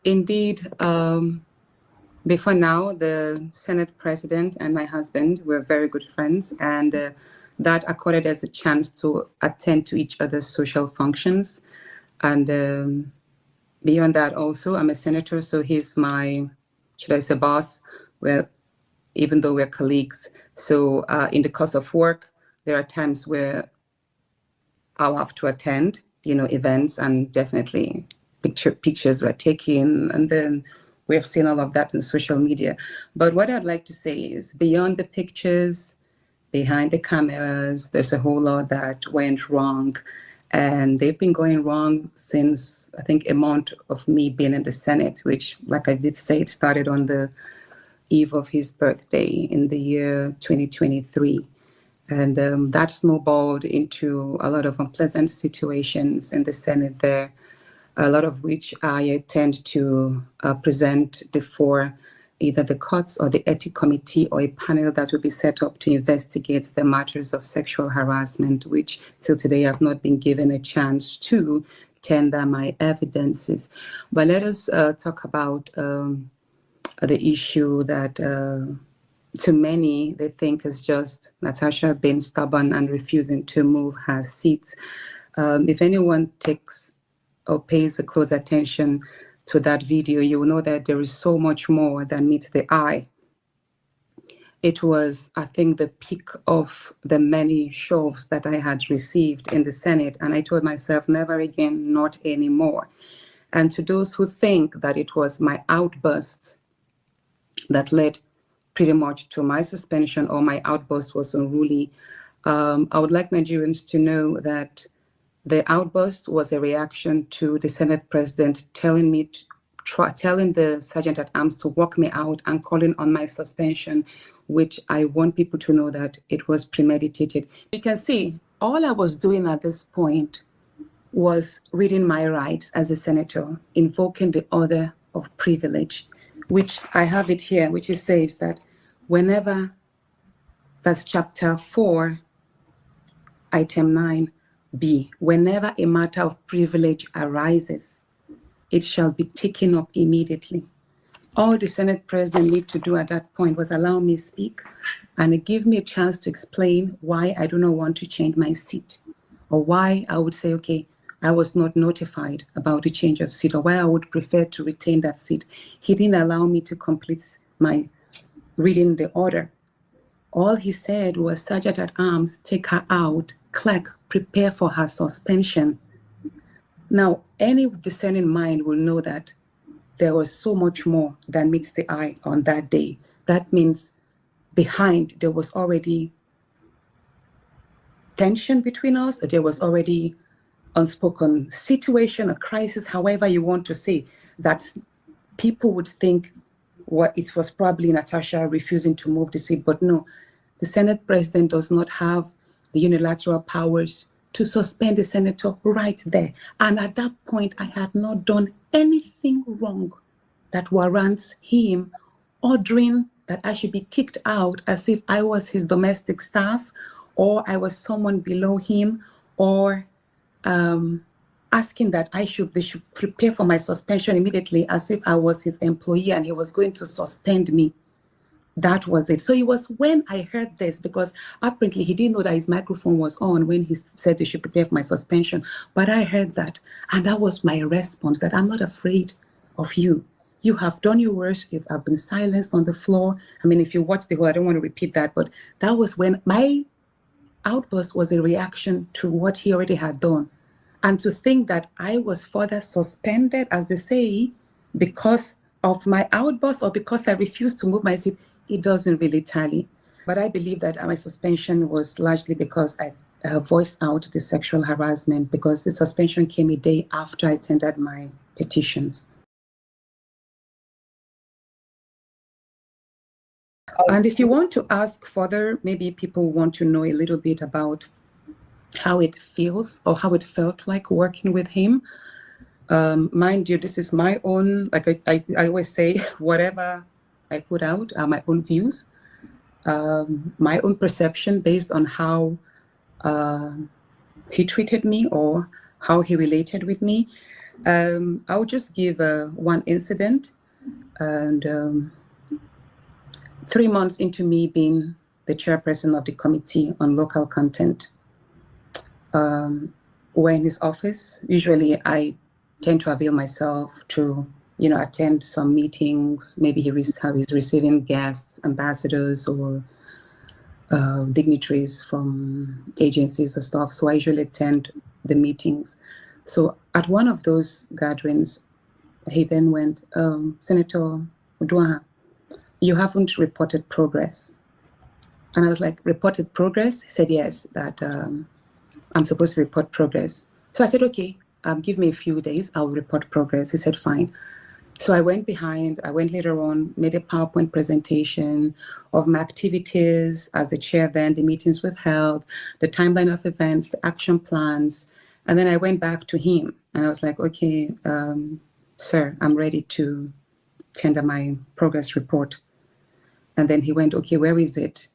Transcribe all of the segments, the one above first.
Indeed, before now, the Senate president and my husband were very good friends, and that accorded us a chance to attend to each other's social functions. And beyond that, also, I'm a senator, so he's my, should I say, boss? Well, even though we're colleagues. So in the course of work, there are times where I'll have to attend, events, and definitely pictures were taken, and then we've seen all of that in social media. But what I'd like to say is, beyond the pictures, behind the cameras, there's a whole lot that went wrong, and they've been going wrong since, I think, a month of me being in the Senate, which, like I did say, it started on the eve of his birthday in the year 2023. And that snowballed into a lot of unpleasant situations in the Senate there, a lot of which I tend to present before either the courts or the ethics committee or a panel that will be set up to investigate the matters of sexual harassment, which till today I've not been given a chance to tender my evidences. But let us talk about the issue that to many, they think is just Natasha being stubborn and refusing to move her seat. If anyone takes or pays a close attention to that video, you will know that there is so much more than meets the eye. It was, I think, the peak of the many shoves that I had received in the Senate. And I told myself, never again, not anymore. And to those who think that it was my outbursts that led pretty much to my suspension or my outburst was unruly, I would like Nigerians to know that the outburst was a reaction to the Senate president telling me telling the sergeant at arms to walk me out and calling on my suspension, which I want people to know that it was premeditated. You can see all I was doing at this point was reading my rights as a senator, invoking the order of privilege, which I have it here, which it says that whenever, that's chapter 4, item 9b, whenever a matter of privilege arises, it shall be taken up immediately. All the Senate president need to do at that point was allow me speak and give me a chance to explain why I do not want to change my seat, or why I would say, okay, I was not notified about the change of seat, or why I would prefer to retain that seat. He didn't allow me to complete my reading the order. All he said was, Sergeant at Arms, take her out. Clerk, prepare for her suspension. Now, any discerning mind will know that there was so much more than meets the eye on that day. That means behind there was already tension between us. There was already unspoken situation, a crisis, however you want to say, that people would think it was probably Natasha refusing to move the seat. But no, the Senate president does not have the unilateral powers to suspend the senator right there. And at that point, I had not done anything wrong that warrants him ordering that I should be kicked out as if I was his domestic staff, or I was someone below him, or asking that they should prepare for my suspension immediately as if I was his employee and he was going to suspend me. That was it. So it was when I heard this, because apparently he didn't know that his microphone was on when he said they should prepare for my suspension. But I heard that, and that was my response, that I'm not afraid of you. You have done your worst. You have been silenced on the floor. I mean, if you watch the whole, I don't want to repeat that, but that was when my outburst was a reaction to what he already had done. And to think that I was further suspended, as they say, because of my outburst or because I refused to move my seat, it doesn't really tally. But I believe that my suspension was largely because I voiced out the sexual harassment, because the suspension came a day after I tendered my petitions. And if you want to ask further, maybe people want to know a little bit about how it feels or how it felt like working with him. Mind you, this is my own, like I always say, whatever I put out are my own views, my own perception based on how he treated me or how he related with me. I'll just give one incident. And 3 months into me being the chairperson of the Committee on Local Content, we're in his office. Usually I tend to avail myself to, attend some meetings. Maybe he's receiving guests, ambassadors, or dignitaries from agencies or stuff. So I usually attend the meetings. So at one of those gatherings, he then went, Senator Uduaha, you haven't reported progress. And I was like, reported progress? He said, yes, that I'm supposed to report progress. So I said, okay, give me a few days, I'll report progress. He said, fine. So I went later on, made a PowerPoint presentation of my activities as the chair then, the meetings we've held, the timeline of events, the action plans. And then I went back to him and I was like, okay, sir, I'm ready to tender my progress report. And then he went, okay, where is it?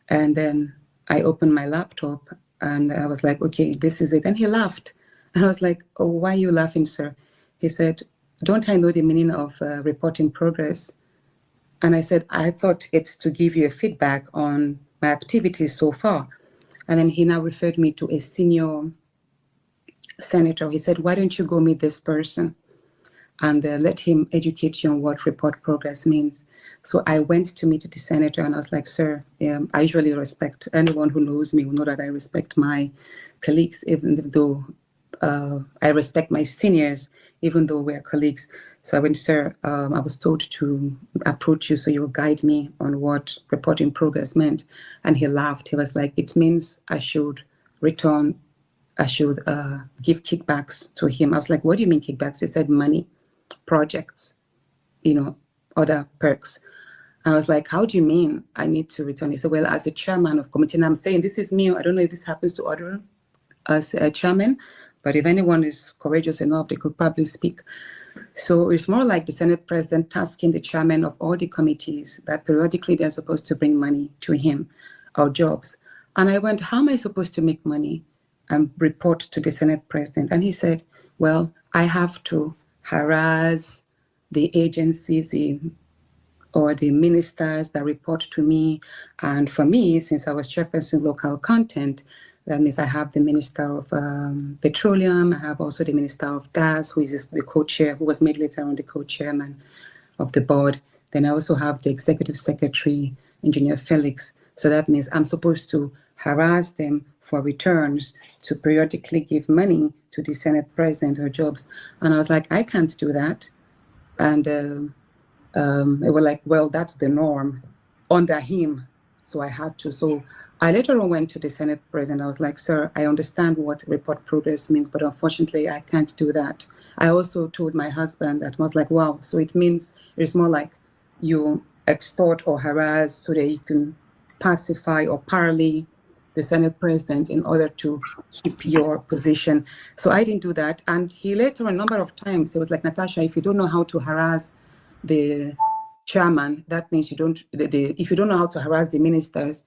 And then I opened my laptop and I was like, okay, this is it. And he laughed. And I was like, oh, why are you laughing, sir? He said, don't I know the meaning of reporting progress? And I said, I thought it's to give you a feedback on my activities so far. And then he now referred me to a senior senator. He said, why don't you go meet this person and let him educate you on what report progress means. So I went to meet the senator and I was like, sir, I usually respect anyone who knows me will know that I respect my colleagues, even though I respect my seniors, even though we're colleagues. So I went, sir, I was told to approach you so you will guide me on what reporting progress meant. And he laughed. He was like, it means I should give kickbacks to him. I was like, what do you mean kickbacks? He said money, projects, other perks. And I was like, how do you mean I need to return? He said, well, as a chairman of committee, and I'm saying this is me. I don't know if this happens to other as a chairman, but if anyone is courageous enough, they could probably speak. So it's more like the Senate president tasking the chairman of all the committees that periodically they're supposed to bring money to him or jobs. And I went, how am I supposed to make money and report to the Senate president? And he said, well, I have to harass the agencies or the ministers that report to me. And for me, since I was chairperson local content, that means I have the Minister of Petroleum. I have also the Minister of Gas, who is the co-chair, who was made later on the co-chairman of the board. Then I also have the Executive Secretary, Engineer Felix. So that means I'm supposed to harass them for returns, to periodically give money to the Senate president or jobs. And I was like, I can't do that. And they were like, well, that's the norm under him. So I had to. So I later on went to the Senate president. I was like, sir, I understand what report progress means, but unfortunately, I can't do that. I also told my husband that. I was like, wow, so it means it's more like you extort or harass so that you can pacify or parley the Senate president in order to keep your position. So I didn't do that. And he later, a number of times, he was like, Natasha, if you don't know how to harass the chairman, that means you don't, if you don't know how to harass the ministers,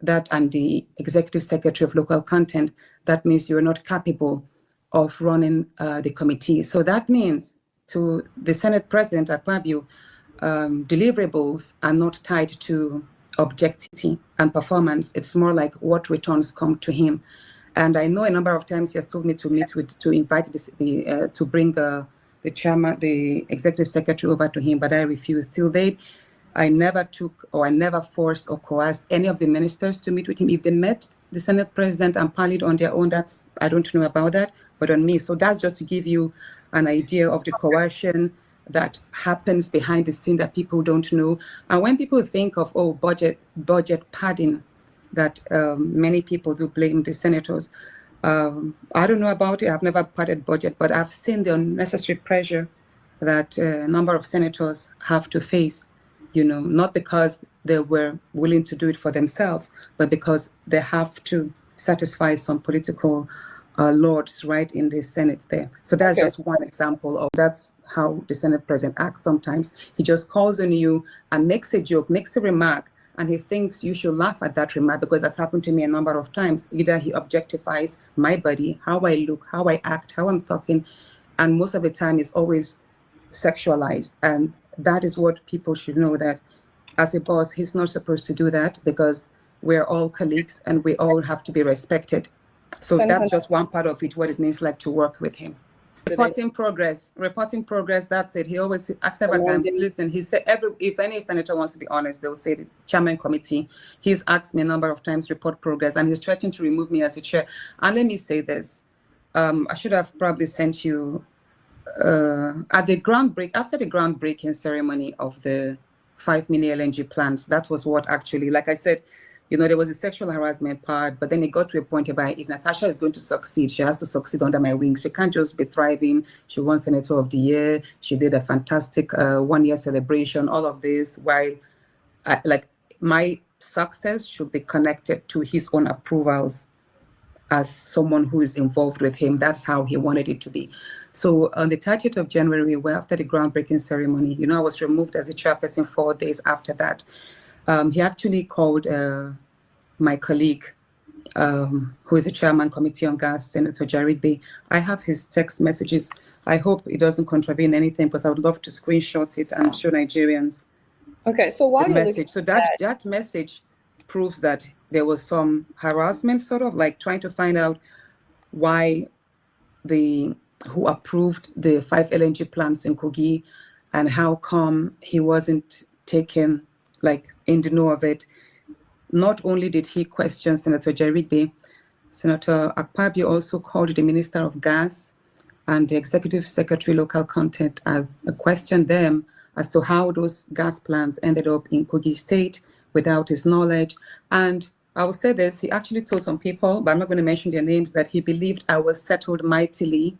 that and the executive secretary of local content, that means you're not capable of running the committee. So that means to the Senate president, Akpabio, deliverables are not tied to objectivity and performance. It's more like what returns come to him. And I know a number of times he has told me to invite to bring the chairman, the executive secretary over to him, but I refused. Till date, I never forced or coerced any of the ministers to meet with him. If they met the Senate president and parleyed on their own, I don't know about that, but on me. So that's just to give you an idea of the coercion that happens behind the scene that people don't know. And when people think of, budget padding, that many people do blame the senators. I don't know about it. I've never padded budget, but I've seen the unnecessary pressure that a number of senators have to face, not because they were willing to do it for themselves, but because they have to satisfy some political lords right in the Senate there. So that's just one example of that's how the Senate president acts sometimes. He just calls on you and makes a joke, makes a remark, and he thinks you should laugh at that remark because that's happened to me a number of times. Either he objectifies my body, how I look, how I act, how I'm talking, And most of the time it's always sexualized. And that is what people should know, that as a boss, he's not supposed to do that, because we're all colleagues and we all have to be respected. So that's just one part of it, what it means like to work with him. Reporting progress, that's it. He always asks several times, listen, he said, if any senator wants to be honest, they'll say the chairman committee. He's asked me a number of times, report progress, and he's threatening to remove me as a chair. And let me say this, I should have probably sent you after the groundbreaking ceremony of the 5 mini LNG plants. That was what actually, like I said, there was a sexual harassment part, but then it got to a point where if Natasha is going to succeed, she has to succeed under my wings. She can't just be thriving. She won Senator of the Year. She did a fantastic 1-year celebration, all of this, while my success should be connected to his own approvals as someone who is involved with him. That's how he wanted it to be. So on the 30th of January, after the groundbreaking ceremony, I was removed as a chairperson 4 days after that. He actually called my colleague, who is the chairman committee on gas, Senator Jarigbe. I have his text messages. I hope it doesn't contravene anything, because I would love to screenshot it and show Nigerians. Okay, so why message? So that message proves that there was some harassment, sort of like trying to find out why who approved the 5 LNG plants in Kogi, and how come he wasn't taken in the know of it. Not only did he question Senator Jarigbe, Senator Akpabio also called the Minister of Gas and the Executive Secretary Local Content. I questioned them as to how those gas plants ended up in Kogi State without his knowledge. And I will say this, he actually told some people, but I'm not going to mention their names, that he believed I was settled mightily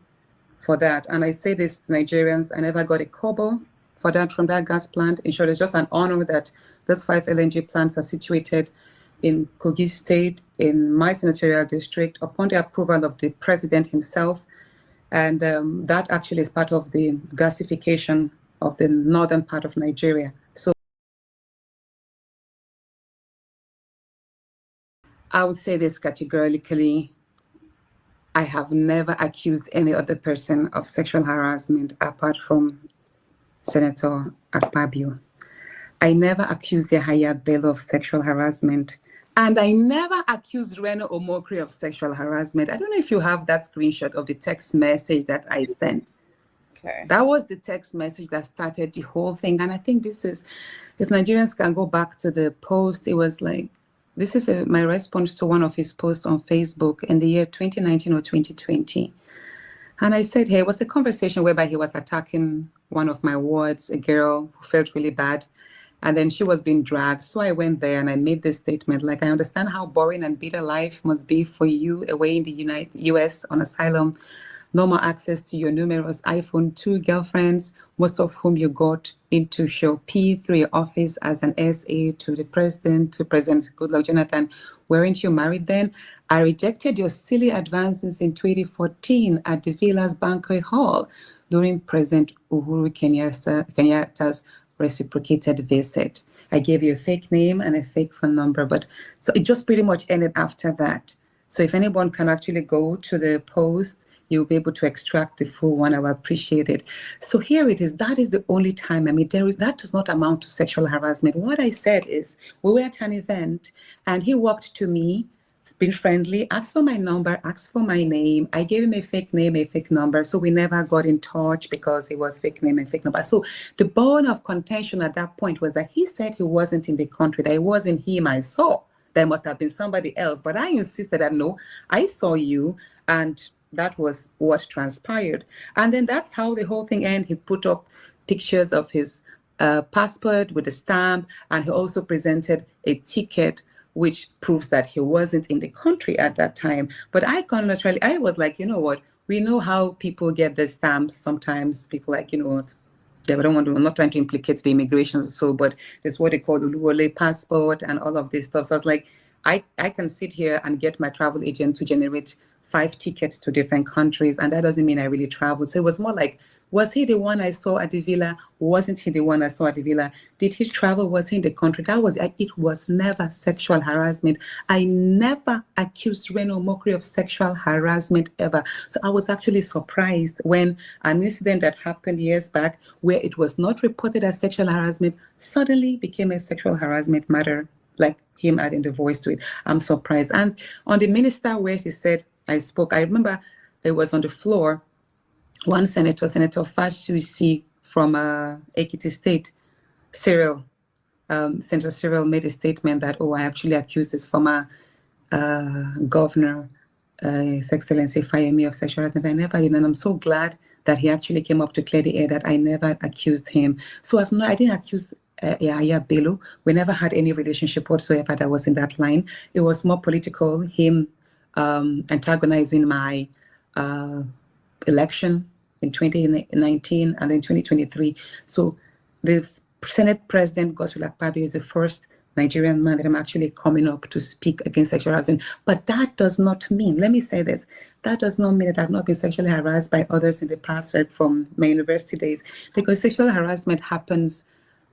for that. And I say this to Nigerians, I never got a kobo for that from that gas plant. In short, it's just an honor that those 5 LNG plants are situated in Kogi State, in my senatorial district, upon the approval of the president himself. And that actually is part of the gasification of the northern part of Nigeria. So I would say this categorically, I have never accused any other person of sexual harassment apart from Senator Akpabio. I never accused Yahaya Bello of sexual harassment. And I never accused Reno Omokri of sexual harassment. I don't know if you have that screenshot of the text message that I sent. Okay. That was the text message that started the whole thing. And I think this is, if Nigerians can go back to the post, it was like, this is my response to one of his posts on Facebook in the year 2019 or 2020. And I said, hey, it was a conversation whereby he was attacking one of my wards, a girl who felt really bad. And then she was being dragged. So I went there and I made this statement, like, I understand how boring and bitter life must be for you away in the US on asylum. No more access to your numerous iPhone 2 girlfriends, most of whom you got into show P through your office as an SA to the president, to President Goodluck Jonathan. Weren't you married then? I rejected your silly advances in 2014 at the Villa's Banquet Hall during President Uhuru Kenyatta's reciprocated visit. I gave you a fake name and a fake phone number, but so it just pretty much ended after that. So if anyone can actually go to the post, you'll be able to extract the full one. I will appreciate it. So here it is. That is the only time. I mean, that does not amount to sexual harassment. What I said is, we were at an event and he walked to me, been friendly, asked for my number, asked for my name. I gave him a fake name, a fake number. So we never got in touch because it was fake name and fake number. So the bone of contention at that point was that he said he wasn't in the country, that it wasn't him I saw. There must have been somebody else. But I insisted that, no, I saw you, and that was what transpired. And then that's how the whole thing ended. He put up pictures of his passport with a stamp, and he also presented a ticket which proves that he wasn't in the country at that time. But I was like, you know what? We know how people get the stamps. Sometimes people like, you know what? They don't want to, I'm not trying to implicate the immigration, but there's what they call the Uluwole passport and all of this stuff. So I was like, I can sit here and get my travel agent to generate 5 tickets to different countries, and that doesn't mean I really travel. So it was more like Was he the one I saw at the villa? Wasn't he the one I saw at the villa? Did he travel? Was he in the country? It was never sexual harassment. I never accused Reno Mokri of sexual harassment ever. So I was actually surprised when an incident that happened years back where it was not reported as sexual harassment suddenly became a sexual harassment matter, like him adding the voice to it. I'm surprised. And on the minister where he said, I spoke, I remember it was on the floor. One senator, Senator Fashusi from Ekiti State, Senator Cyril made a statement that, oh, I actually accused his former governor, His Excellency Fayemi, of sexual harassment. I never did, and I'm so glad that he actually came up to clear the air that I never accused him. So I didn't accuse Yaya Bello. We never had any relationship whatsoever that was in that line. It was more political, him antagonizing my election in 2019 and then 2023. So the Senate President Godswill Akpabio is the first Nigerian man that I'm actually coming up to speak against sexual harassment. But that does not mean, let me say this, that does not mean that I've not been sexually harassed by others in the past, right, from my university days, because sexual harassment happens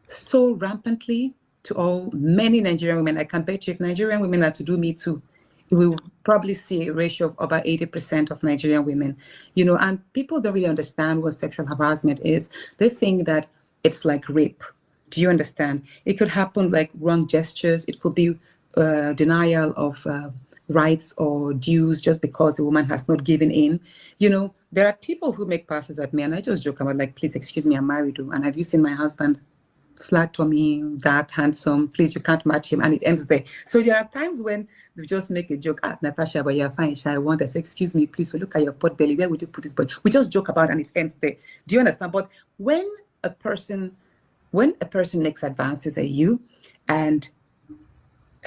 so rampantly to many Nigerian women. I can bet you if Nigerian women are to do Me Too, we will probably see a ratio of about 80% of Nigerian women, and people don't really understand what sexual harassment is. They think that it's like rape. Do you understand? It could happen like wrong gestures. It could be denial of rights or dues just because the woman has not given in. There are people who make passes at me, and I just joke about, like, please excuse me, I'm married, and have you seen my husband? Flat tummy, dark, handsome, please, you can't match him, and it ends there. So there are times when we just make a joke, Natasha, but you're fine, I want to say, excuse me, please, so look at your pot belly, where would you put this body? We just joke about it and it ends there. Do you understand? But when a person makes advances at you and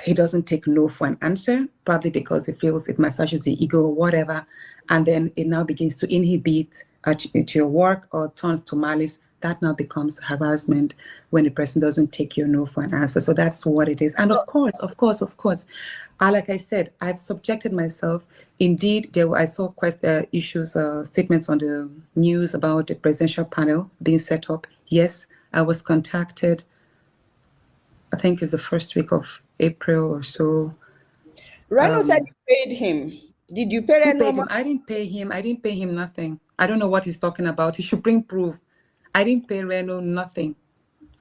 he doesn't take no for an answer, probably because he feels it massages the ego or whatever, and then it now begins to inhibit at your work or turns to malice, that now becomes harassment when the person doesn't take your no for an answer. So that's what it is. And of course, like I said, I've subjected myself. Indeed, I saw statements on the news about the presidential panel being set up. Yes, I was contacted, I think it's the first week of April or so. Reno said you paid him. Did you pay Reno? Who paid him? I didn't pay him. I didn't pay him nothing. I don't know what he's talking about. He should bring proof. I didn't pay Reno nothing.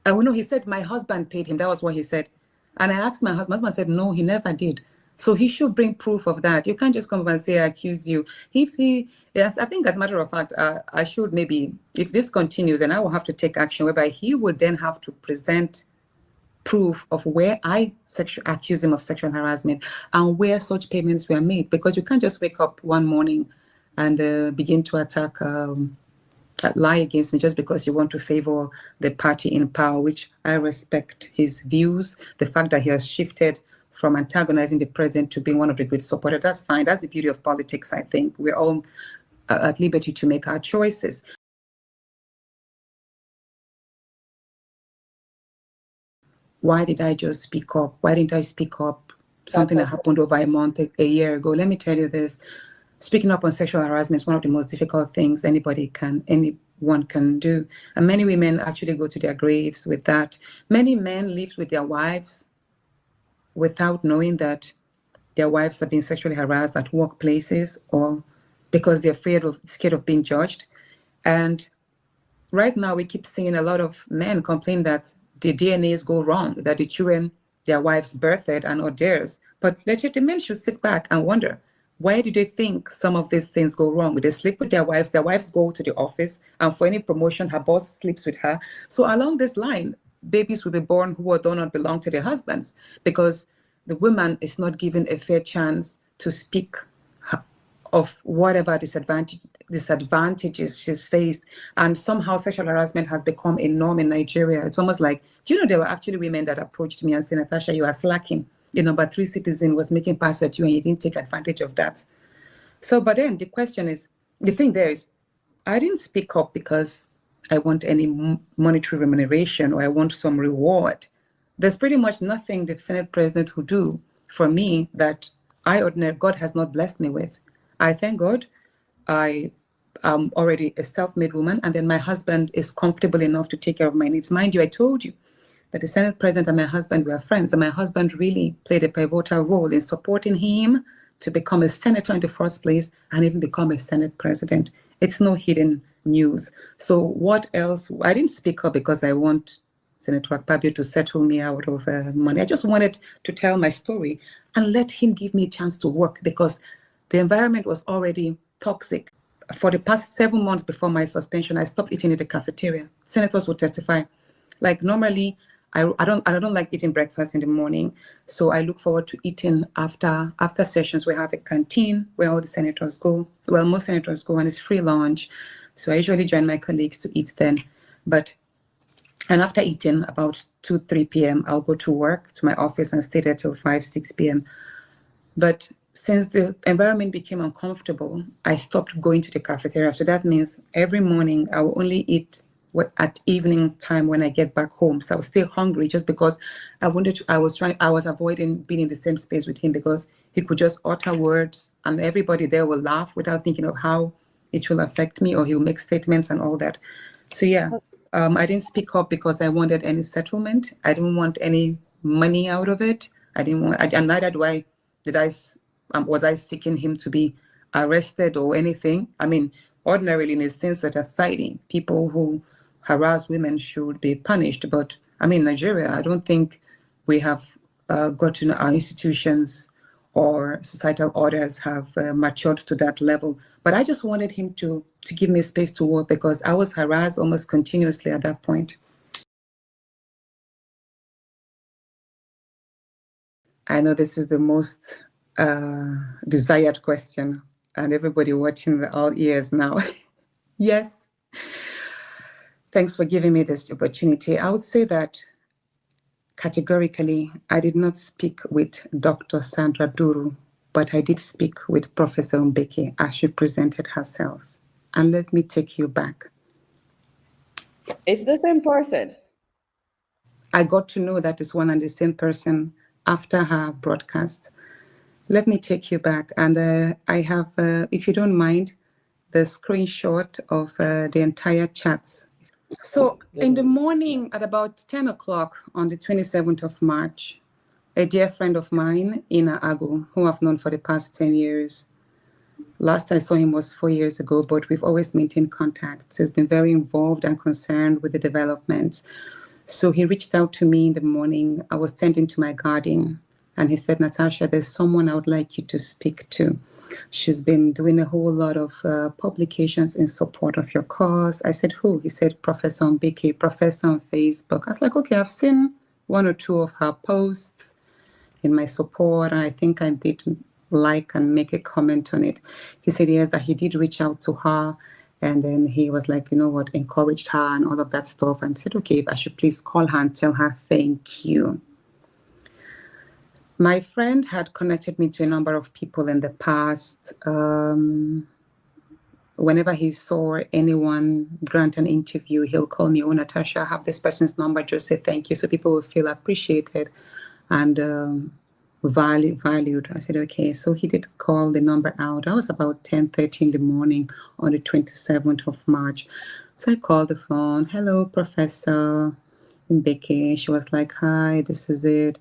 He said my husband paid him. That was what he said. And I asked my husband. My husband said, no, he never did. So he should bring proof of that. You can't just come up and say, I accuse you. Yes, I think as a matter of fact, I should maybe, if this continues, then I will have to take action whereby he would then have to present proof of where I accuse him of sexual harassment and where such payments were made. Because you can't just wake up one morning and begin to attack lie against me just because you want to favor the party in power, which I respect his views. The fact that he has shifted from antagonizing the president to being one of the great supporters, that's fine. That's the beauty of politics, I think. We're all at liberty to make our choices. Why did I just speak up? Why didn't I speak up? Something that happened over a month, a year ago. Let me tell you this. Speaking up on sexual harassment is one of the most difficult things anyone can do. And many women actually go to their graves with that. Many men live with their wives without knowing that their wives have been sexually harassed at workplaces or because they're scared of being judged. And right now we keep seeing a lot of men complain that the DNAs go wrong, that the children their wives birthed are not theirs. But the men should sit back and wonder, why do they think some of these things go wrong? They sleep with their wives go to the office, and for any promotion, her boss sleeps with her. So along this line, babies will be born who do not belong to their husbands because the woman is not given a fair chance to speak of whatever disadvantages she's faced. And somehow sexual harassment has become a norm in Nigeria. It's almost like, do you know, there were actually women that approached me and said, Natasha, you are slacking. The number 3 citizen was making pass at you and you didn't take advantage of that. So, but then the question is, the thing there is, I didn't speak up because I want any monetary remuneration or I want some reward. There's pretty much nothing the Senate President would do for me that God has not blessed me with. I thank God. I already a self-made woman, and then my husband is comfortable enough to take care of my needs. Mind you, I told you that the Senate President and my husband were friends, and my husband really played a pivotal role in supporting him to become a senator in the first place and even become a Senate President. It's no hidden news. So what else? I didn't speak up because I want Senator Akpabio to settle me out of money. I just wanted to tell my story and let him give me a chance to work, because the environment was already toxic. For the past 7 months before my suspension, I stopped eating in the cafeteria. Senators would testify. Like normally, I don't like eating breakfast in the morning, so I look forward to eating after sessions. We have a canteen where all the senators go. Well, most senators go, and it's free lunch. So I usually join my colleagues to eat then. And after eating, about 2, 3 p.m., I'll go to work, to my office, and stay there till 5, 6 p.m. But since the environment became uncomfortable, I stopped going to the cafeteria. So that means every morning I will only eat at evening time when I get back home. So I was still hungry just because I was avoiding being in the same space with him, because he could just utter words and everybody there will laugh without thinking of how it will affect me, or he'll make statements and all that. So yeah, I didn't speak up because I wanted any settlement. I didn't want any money out of it. I didn't want, and neither do I, was I seeking him to be arrested or anything. I mean, ordinarily in a sense that society, people who harass women should be punished. But I mean, Nigeria, I don't think we have gotten our institutions or societal orders have matured to that level. But I just wanted him to give me space to work, because I was harassed almost continuously at that point. I know this is the most desired question, and everybody watching all ears now. Yes. Thanks for giving me this opportunity. I would say that categorically, I did not speak with Dr. Sandra Duru, but I did speak with Professor Mbeki as she presented herself. And let me take you back. It's the same person. I got to know that it's one and the same person after her broadcast. Let me take you back. And I have, if you don't mind, the screenshot of the entire chats. So in the morning at about 10 o'clock on the 27th of March, a dear friend of mine, Ina Agu, who I've known for the past 10 years. Last I saw him was 4 years ago, but we've always maintained contact. He's been very involved and concerned with the developments. So he reached out to me in the morning. I was tending to my garden, and he said, Natasha, there's someone I would like you to speak to. She's been doing a whole lot of publications in support of your cause. I said, who? He said, Professor Mbeki, Professor on Facebook. I was like, okay, I've seen 1 or 2 of her posts in my support, and I think I did like and make a comment on it. He said, yes, that he did reach out to her, and then he was like, you know what, encouraged her and all of that stuff, and said, okay, if I should please call her and tell her thank you. My friend had connected me to a number of people in the past. Whenever he saw anyone grant an interview, he'll call me, oh, Natasha, I have this person's number, just say thank you. So people will feel appreciated and valued. I said, okay. So he did call the number out. That was about 10:30 in the morning on the 27th of March. So I called the phone. Hello, Professor Mbeki. She was like, hi, this is it.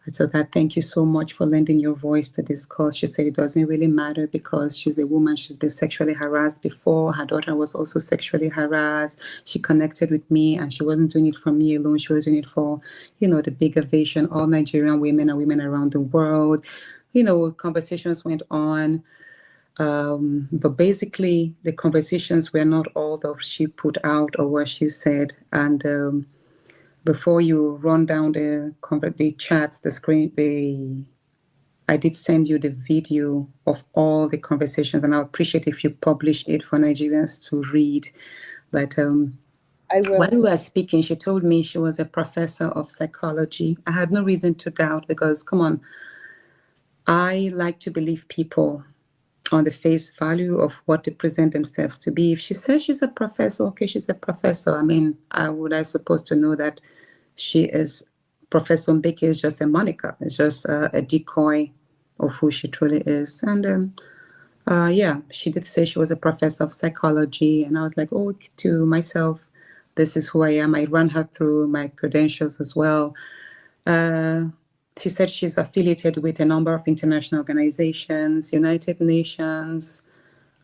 I told her, thank you so much for lending your voice to this cause. She said it doesn't really matter because she's a woman. She's been sexually harassed before. Her daughter was also sexually harassed. She connected with me, and she wasn't doing it for me alone. She was doing it for, the bigger vision, all Nigerian women and women around the world. Conversations went on. But basically, the conversations were not all that she put out or what she said. And before you run down the chats, the screen, I did send you the video of all the conversations, and I'll appreciate if you publish it for Nigerians to read. But I will. while we were speaking, she told me she was a professor of psychology. I had no reason to doubt because, come on, I like to believe people on the face value of what they present themselves to be. If she says she's a professor, okay, she's a professor. I mean, I supposed to know that she is, Professor Mbeki is just a moniker. It's just a decoy of who she truly is. And Yeah, she did say she was a professor of psychology, and I was like, oh, to myself, this is who I am. I ran her through my credentials as well. Uh, she said she's affiliated with a number of international organizations, United Nations,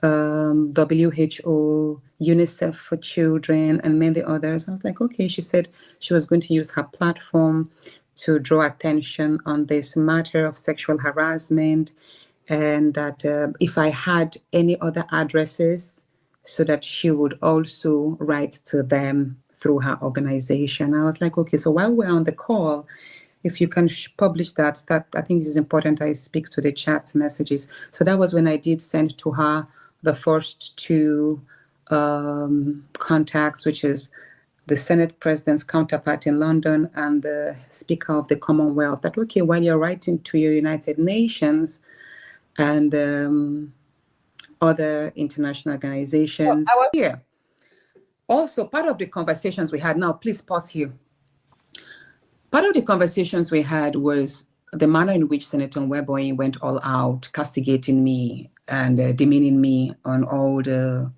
WHO, UNICEF for Children, and many others. I was like, okay. She said she was going to use her platform to draw attention on this matter of sexual harassment, and that if I had any other addresses, so that she would also write to them through her organization. I was like, okay, so while we're on the call, if you can publish that I think is important. I speak to the chat messages. So that was when I did send to her the first two contacts, which is the Senate President's counterpart in London and the Speaker of the Commonwealth, that, okay, while you're writing to your United Nations and other international organizations. So I was here. Also, part of the conversations we had, now please pause here. Part of the conversations we had was the manner in which Senator Nweboyi went all out, castigating me and demeaning me on all the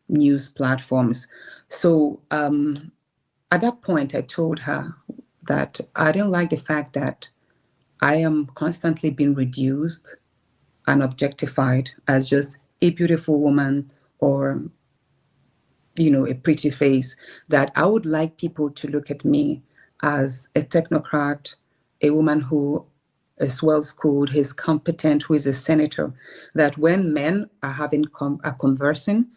news platforms. So at that point, I told her that I didn't like the fact that I am constantly being reduced and objectified as just a beautiful woman or, a pretty face, that I would like people to look at me as a technocrat, a woman who is well schooled, who is competent, who is a senator, that when men are are conversing,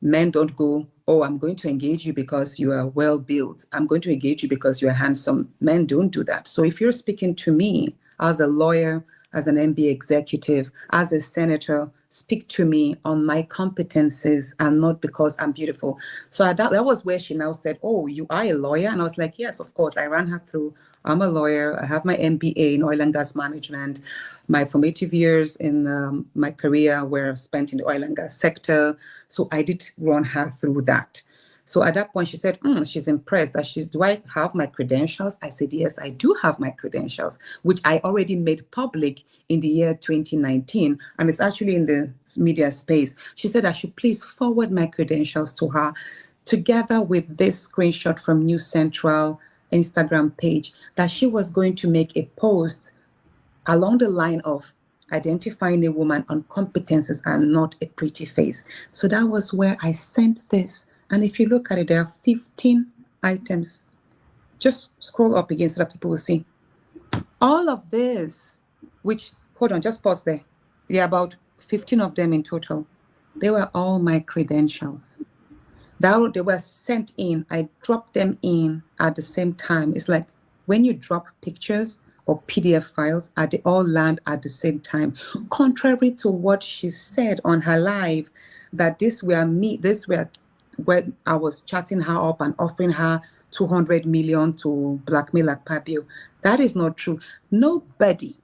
men don't go, oh, I'm going to engage you because you are well built. I'm going to engage you because you're handsome. Men don't do that. So if you're speaking to me as a lawyer, as an MBA executive, as a senator, speak to me on my competencies and not because I'm beautiful. So that was where she now said, oh, you are a lawyer? And I was like, yes, of course. I ran her through. I'm a lawyer. I have my MBA in oil and gas management. My formative years in my career were spent in the oil and gas sector. So I did run her through that. So at that point, she said, she's impressed. Do I have my credentials? I said, yes, I do have my credentials, which I already made public in the year 2019. And it's actually in the media space. She said I should please forward my credentials to her, together with this screenshot from News Central Instagram page, that she was going to make a post along the line of identifying a woman on competences and not a pretty face. So that was where I sent this. And if you look at it, there are 15 items. Just scroll up again so that people will see. All of this, which, hold on, just pause there. There are about 15 of them in total. They were all my credentials. They were sent in. I dropped them in at the same time. It's like when you drop pictures or PDF files, they all land at the same time. Contrary to what she said on her live, that this were when I was chatting her up and offering her 200 million to blackmail Akpabio. That is not true. Nobody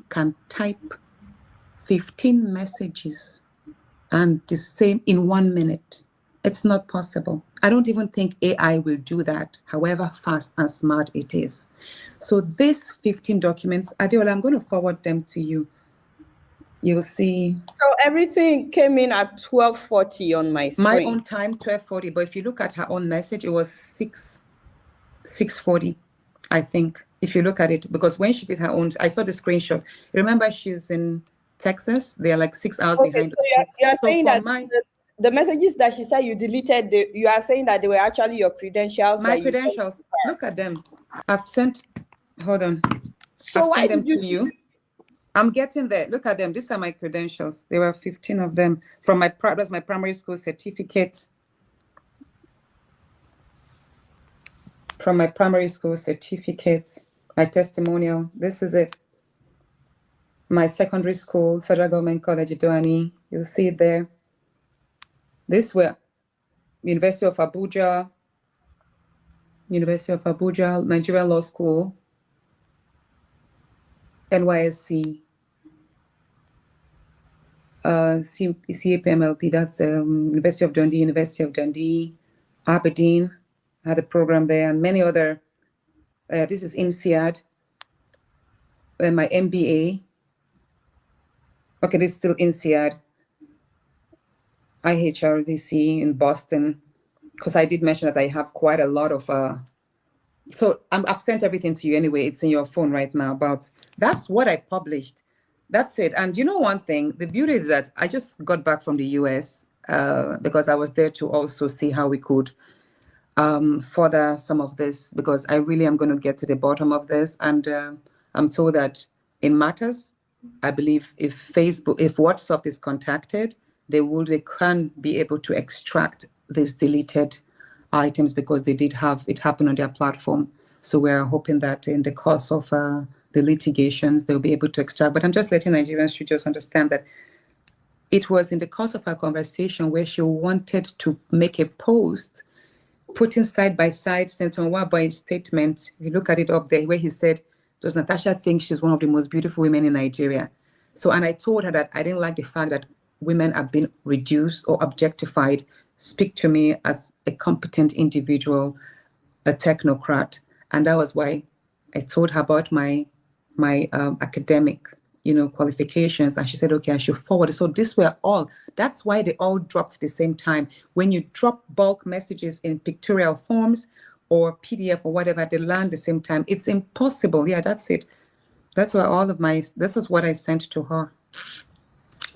can type 15 messages and the same in 1 minute. It's not possible. I don't even think AI will do that, however fast and smart it is. So these 15 documents, Adeola, I'm going to forward them to you. You'll see. So everything came in at 12:40 on my screen. My own time, 12:40. But if you look at her own message, it was 6:40, I think. If you look at it, because when she did her own, I saw the screenshot. Remember, she's in Texas. They are like 6 hours behind. So you're saying that the messages that she said you deleted, you are saying that they were actually your credentials. My credentials. Look at them. I've sent. Hold on. So I've why sent them to you. I'm getting there. Look at them. These are my credentials. There were 15 of them from my primary school certificate. From my primary school certificate, my testimonial. This is it. My secondary school, Federal Government College, Idoani. You'll see it there. This were University of Abuja, Nigeria Law School, NYSC, CAPMLP, that's University of Dundee, Aberdeen, had a program there, and many other. This is INSEAD, my MBA, Okay, this is still INSEAD, IHRDC in Boston, because I did mention that I have quite a lot of so I've sent everything to you anyway. It's in your phone right now, but that's what I published. That's it. And you know one thing, the beauty is that I just got back from the US because I was there to also see how we could further some of this, because I really am going to get to the bottom of this. And I'm told that in matters, I believe if WhatsApp is contacted, they can be able to extract these deleted items, because they did have it happen on their platform. So we're hoping that in the course of the litigations, they'll be able to extract. But I'm just letting Nigerians to just understand that it was in the course of our conversation where she wanted to make a post putting side by side Senator Nwabo's statement. If you look at it up there, where he said, does Natasha think she's one of the most beautiful women in Nigeria? So, and I told her that I didn't like the fact that women have been reduced or objectified. Speak to me as a competent individual, a technocrat. And that was why I told her about my academic qualifications, and she said, okay, I should forward it. So that's why they all dropped at the same time. When you drop bulk messages in pictorial forms or PDF or whatever, they land at the same time. It's impossible. Yeah, that's it. That's why this is what I sent to her.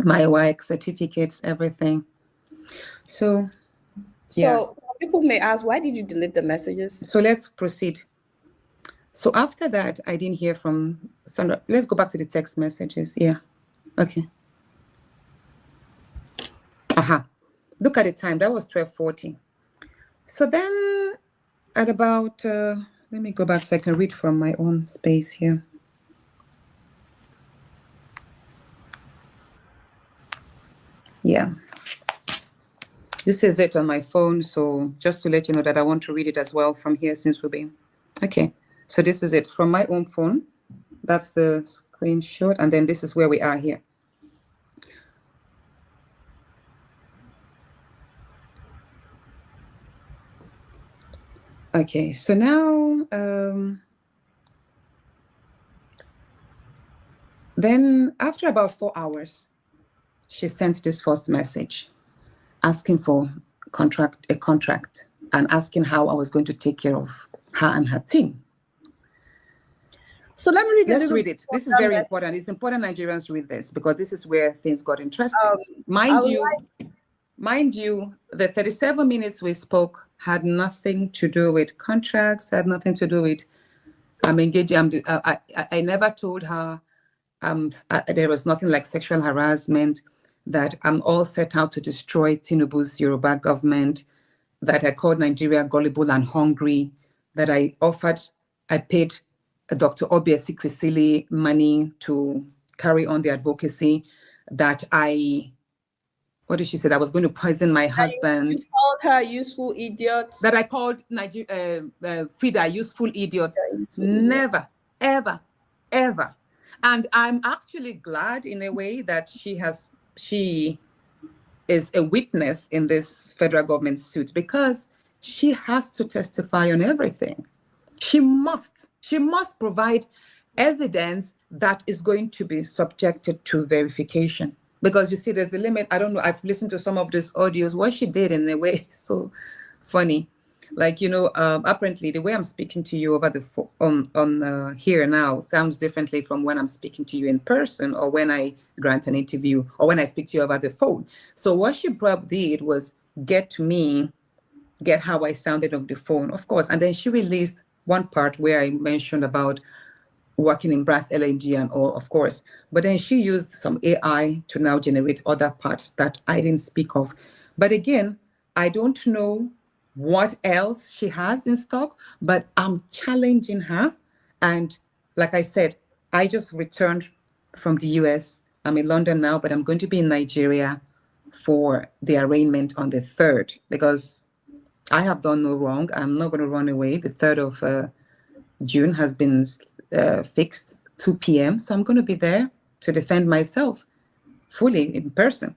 My work, certificates, everything. So some people may ask, why did you delete the messages? So let's proceed. So after that, I didn't hear from Sandra. Let's go back to the text messages. Yeah. Okay. Aha. Look at the time. That was 12:40. So then at about, let me go back so I can read from my own space here. Yeah. This is it on my phone. So just to let you know that I want to read it as well from here, since we'll be. Okay. So this is it from my own phone. That's the screenshot. And then this is where we are here. Okay, so now, then after about 4 hours, she sent this first message asking for a contract and asking how I was going to take care of her and her team. So let me read it. Let's read it. This is very important. It's important Nigerians read this, because this is where things got interesting. Mind you, the 37 minutes we spoke had nothing to do with contracts, had nothing to do with I'm engaging. I never told her there was nothing like sexual harassment, that I'm all set out to destroy Tinubu's Yoruba government, that I called Nigeria gullible and hungry, that I paid Dr. Obi Ezekwesili money to carry on the advocacy, that what did she say? I was going to poison my husband. You called her a useful idiot. That I called Frida a useful idiot. Never, ever, ever. And I'm actually glad in a way that she is a witness in this federal government suit, because she has to testify on everything. She must provide evidence that is going to be subjected to verification. Because you see, there's a limit. I don't know. I've listened to some of these audios. What she did in a way is so funny. Like, apparently the way I'm speaking to you over the on here now sounds differently from when I'm speaking to you in person, or when I grant an interview, or when I speak to you over the phone. So what she probably did was get how I sounded on the phone, of course. And then she released one part where I mentioned about working in brass LNG and all, of course. But then she used some AI to now generate other parts that I didn't speak of. But again, I don't know what else she has in stock, but I'm challenging her. And like I said, I just returned from the US. I'm in London now, but I'm going to be in Nigeria for the arraignment on the 3rd, because I have done no wrong. I'm not going to run away. The 3rd of June has been fixed, 2 p.m. So I'm going to be there to defend myself fully in person.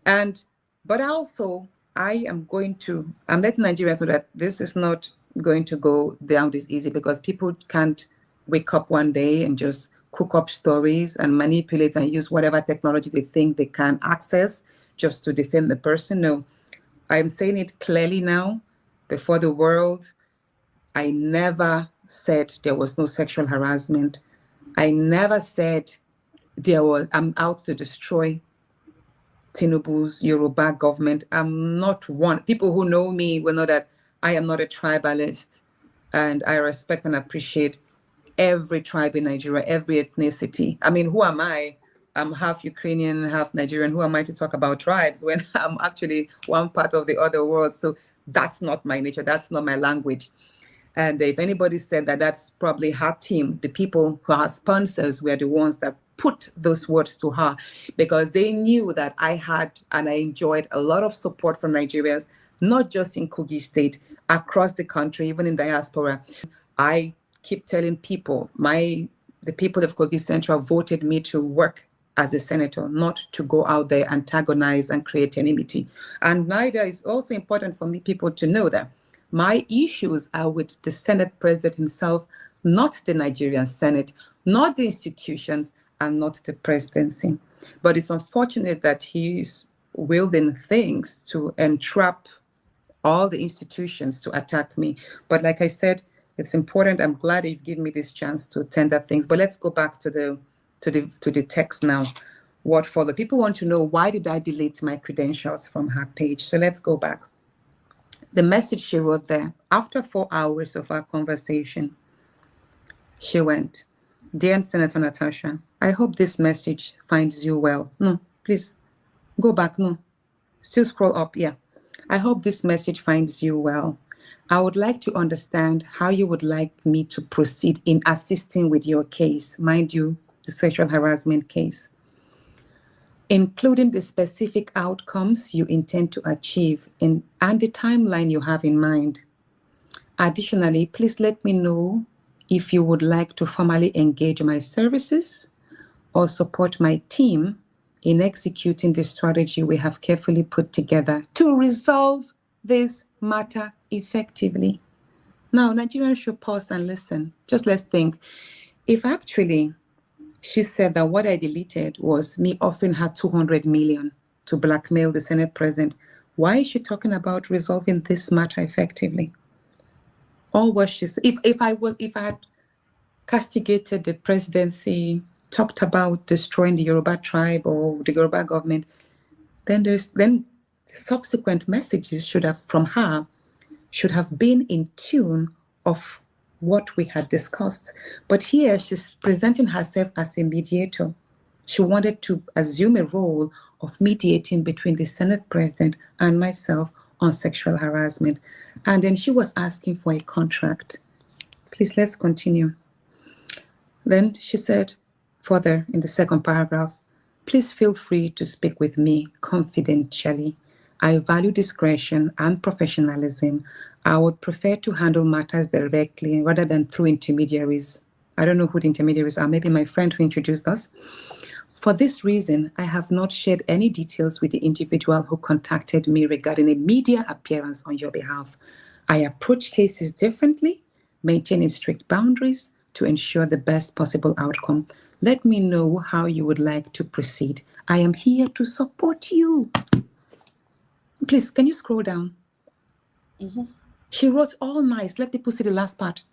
But also, I'm letting Nigerians know that this is not going to go down this easy, because people can't wake up one day and just cook up stories and manipulate and use whatever technology they think they can access just to defend the person. No, I'm saying it clearly now before the world. I never said there was no sexual harassment. I never said I'm out to destroy Tinubu's Yoruba government. I'm not one. People who know me will know that I am not a tribalist, and I respect and appreciate every tribe in Nigeria, every ethnicity. I mean, who am I? I'm half Ukrainian, half Nigerian. Who am I to talk about tribes when I'm actually one part of the other world? So that's not my nature. That's not my language. And if anybody said that, that's probably her team. The people who are sponsors were the ones that put those words to her, because they knew that I had and I enjoyed a lot of support from Nigerians, not just in Kogi State, across the country, even in diaspora. I keep telling people, the people of Kogi Central voted me to work as a senator, not to go out there, antagonize and create enmity. And neither is also important for me, people to know that my issues are with the Senate president himself, not the Nigerian Senate, not the institutions, and not the presidency. But it's unfortunate that he's wielding things to entrap all the institutions to attack me. But like I said, it's important. I'm glad you've given me this chance to tender things. But let's go back to the text now. What for? The people want to know, why did I delete my credentials from her page? So let's go back. The message she wrote there, after 4 hours of our conversation, she went, "Dear Senator Natasha, I hope this message finds you well." No, please, go back. No, still scroll up. Yeah. "I hope this message finds you well. I would like to understand how you would like me to proceed in assisting with your case," mind you, the sexual harassment case, "including the specific outcomes you intend to achieve and the timeline you have in mind. Additionally, please let me know if you would like to formally engage my services or support my team in executing the strategy we have carefully put together to resolve this matter effectively." Now, Nigerians should pause and listen. Just let's think. If actually she said that what I deleted was me offering her 200 million to blackmail the Senate president, why is she talking about resolving this matter effectively? Or was she, if I had castigated the presidency, talked about destroying the Yoruba tribe or the Yoruba government, then subsequent messages from her should have been in tune of what we had discussed. But here she's presenting herself as a mediator. She wanted to assume a role of mediating between the Senate president and myself on sexual harassment. And then she was asking for a contract. Please, let's continue. Then she said further in the second paragraph, "Please feel free to speak with me confidentially. I value discretion and professionalism. I would prefer to handle matters directly rather than through intermediaries." I don't know who the intermediaries are, maybe my friend who introduced us. "For this reason, I have not shared any details with the individual who contacted me regarding a media appearance on your behalf. I approach cases differently, maintaining strict boundaries to ensure the best possible outcome. Let me know how you would like to proceed. I am here to support you." Please, can you scroll down? Mm-hmm. She wrote all nice. Let people see the last part.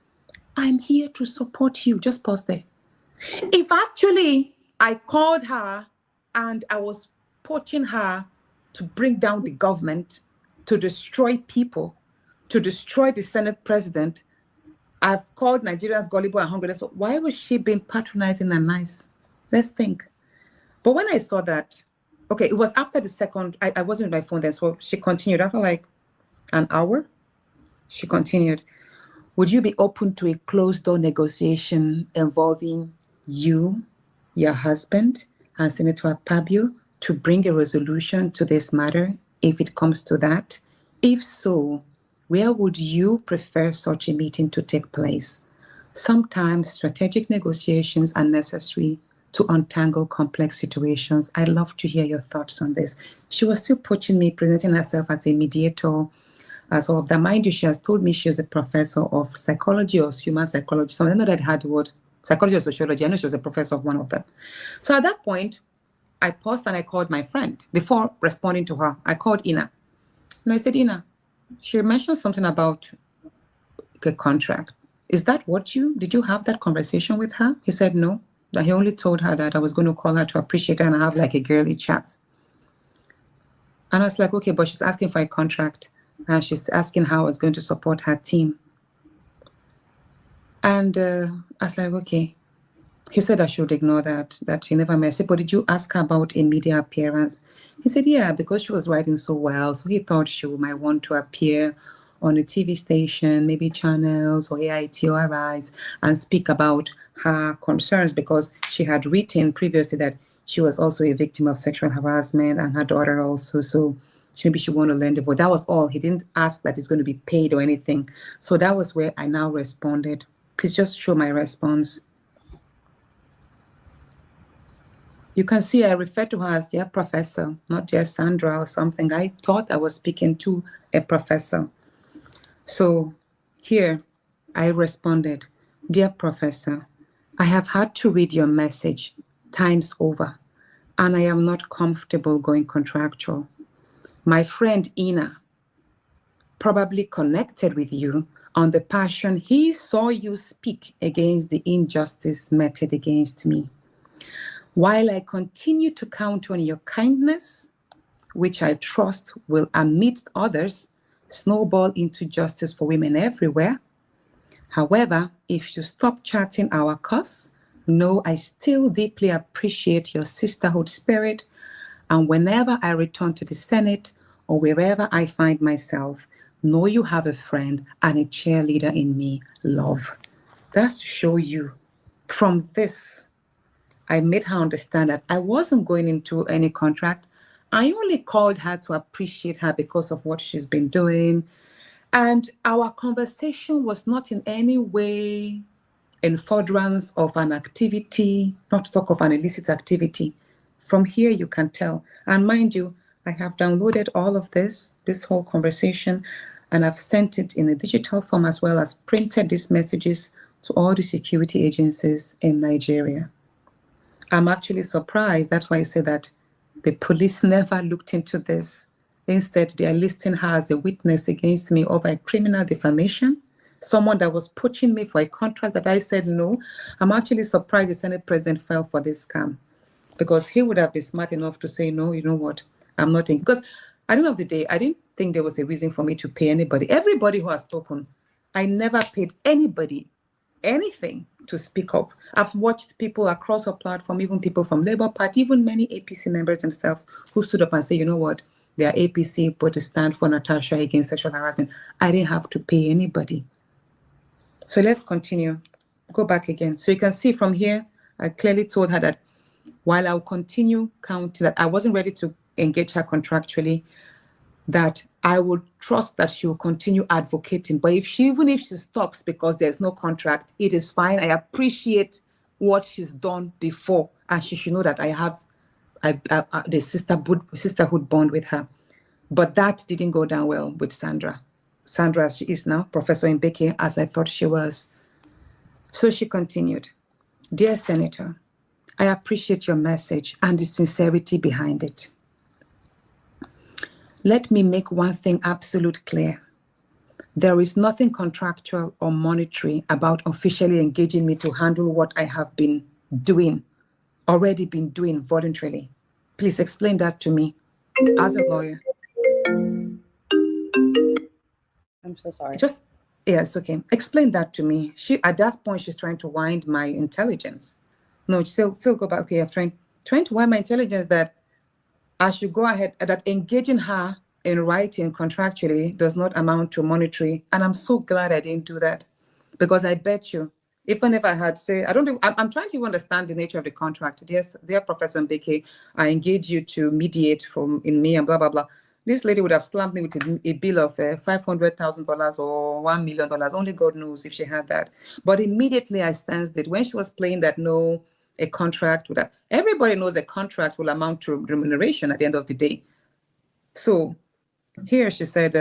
"I'm here to support you." Just pause there. If actually I called her and I was poaching her to bring down the government, to destroy people, to destroy the Senate president, I've called Nigerians gullible and hungry. So why was she being patronizing and nice? Let's think. But when I saw that, okay, it was after the second, I wasn't on my phone then, so she continued. After like an hour, she continued, "Would you be open to a closed-door negotiation involving you, your husband, and Senator Akpabio to bring a resolution to this matter if it comes to that? If so, where would you prefer such a meeting to take place? Sometimes strategic negotiations are necessary to untangle complex situations. I'd love to hear your thoughts on this." She was still pushing me, presenting herself as a mediator, as all of that. Mind you, she has told me she is a professor of psychology or human psychology. So I know that I had the word psychology or sociology. I know she was a professor of one of them. So at that point, I paused and I called my friend. Before responding to her, I called Ina. And I said, Ina, she mentioned something about a contract. Is that did you have that conversation with her? He said no, that he only told her that I was going to call her to appreciate her and have like a girly chat. And I was like, okay, but she's asking for a contract. And she's asking how I was going to support her team. And I was like, okay. He said I should ignore that he never met. I said, but did you ask her about a media appearance? He said, yeah, because she was writing so well. So he thought she might want to appear on a TV station, maybe channels or AIT or Arise, and speak about her concerns because she had written previously that she was also a victim of sexual harassment and her daughter also. So maybe she wanted to learn the voice. That was all. He didn't ask that it's going to be paid or anything. So that was where I now responded. Please just show my response. You can see I refer to her as, professor, not just Sandra or something. I thought I was speaking to a professor. So here I responded, dear professor, I have had to read your message times over, and I am not comfortable going contractual. My friend Ina probably connected with you on the passion he saw you speak against the injustice meted against me. While I continue to count on your kindness, which I trust will, amidst others, snowball into justice for women everywhere. However, if you stop chatting our cause, know I still deeply appreciate your sisterhood spirit, and whenever I return to the Senate or wherever I find myself, know you have a friend and a cheerleader in me, love. That's to show you. From this, I made her understand that I wasn't going into any contract. I only called her to appreciate her because of what she's been doing. And our conversation was not in any way in furtherance of an activity, not to talk of an illicit activity. From here, you can tell. And mind you, I have downloaded all of this whole conversation, and I've sent it in a digital form as well as printed these messages to all the security agencies in Nigeria. I'm actually surprised. That's why I say that the police never looked into this. Instead, they are listing her as a witness against me over a criminal defamation, someone that was pushing me for a contract that I said no. I'm actually surprised the Senate president fell for this scam, because he would have been smart enough to say, no, you know what, I'm not in. Because at the end of the day, I didn't think there was a reason for me to pay anybody. Everybody who has spoken, I never paid anybody anything to speak up. I've watched people across our platform, even people from Labour Party, even many APC members themselves who stood up and say, you know what, they are APC, but to stand for Natasha against sexual harassment. I didn't have to pay anybody. So let's continue. Go back again. So you can see from here, I clearly told her that while I'll continue counting, that I wasn't ready to engage her contractually, that I would trust that she will continue advocating. But even if she stops because there's no contract, it is fine. I appreciate what she's done before, and she should know that I have the sisterhood bond with her. But that didn't go down well with Sandra. Sandra, as she is now, Professor Mbeke, as I thought she was. So she continued, dear Senator, I appreciate your message and the sincerity behind it. Let me make one thing absolute clear. There is nothing contractual or monetary about officially engaging me to handle what I have already been doing voluntarily. Please explain that to me as a lawyer. I'm so sorry. It's okay. Explain that to me. At that point, she's trying to wind my intelligence. No, still go back. Okay, I'm trying to wind my intelligence that I should go ahead, that engaging her in writing contractually does not amount to monetary. And I'm so glad I didn't do that, because I bet you, even if I had said, I'm trying to understand the nature of the contract. Yes, dear Professor Mbeke, I engage you to mediate in me and blah, blah, blah. This lady would have slapped me with a bill of $500,000 or $1 million. Only God knows if she had that. But immediately I sensed it when she was playing that a contract with everybody knows a contract will amount to remuneration at the end of the day. So here she said,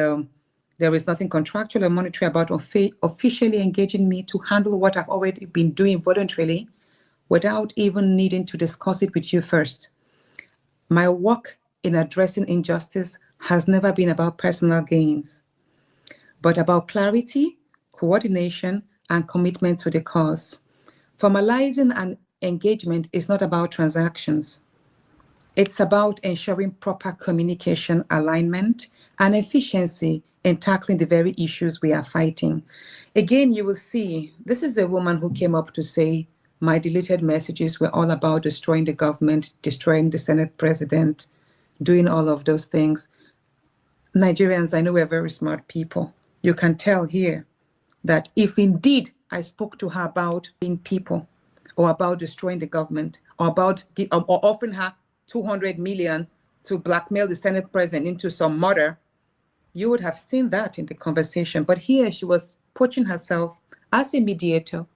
There is nothing contractual or monetary about officially engaging me to handle what I've already been doing voluntarily without even needing to discuss it with you first. My work in addressing injustice has never been about personal gains, but about clarity, coordination, and commitment to the cause. Formalizing an engagement is not about transactions. It's about ensuring proper communication, alignment, and efficiency in tackling the very issues we are fighting. Again, you will see this is a woman who came up to say, my deleted messages were all about destroying the government, destroying the Senate president, doing all of those things. Nigerians, I know we're very smart people. You can tell here that if indeed I spoke to her about being people or about destroying the government or about or offering her 200 million to blackmail the Senate president into some murder, you would have seen that in the conversation. But here she was putting herself as a mediator,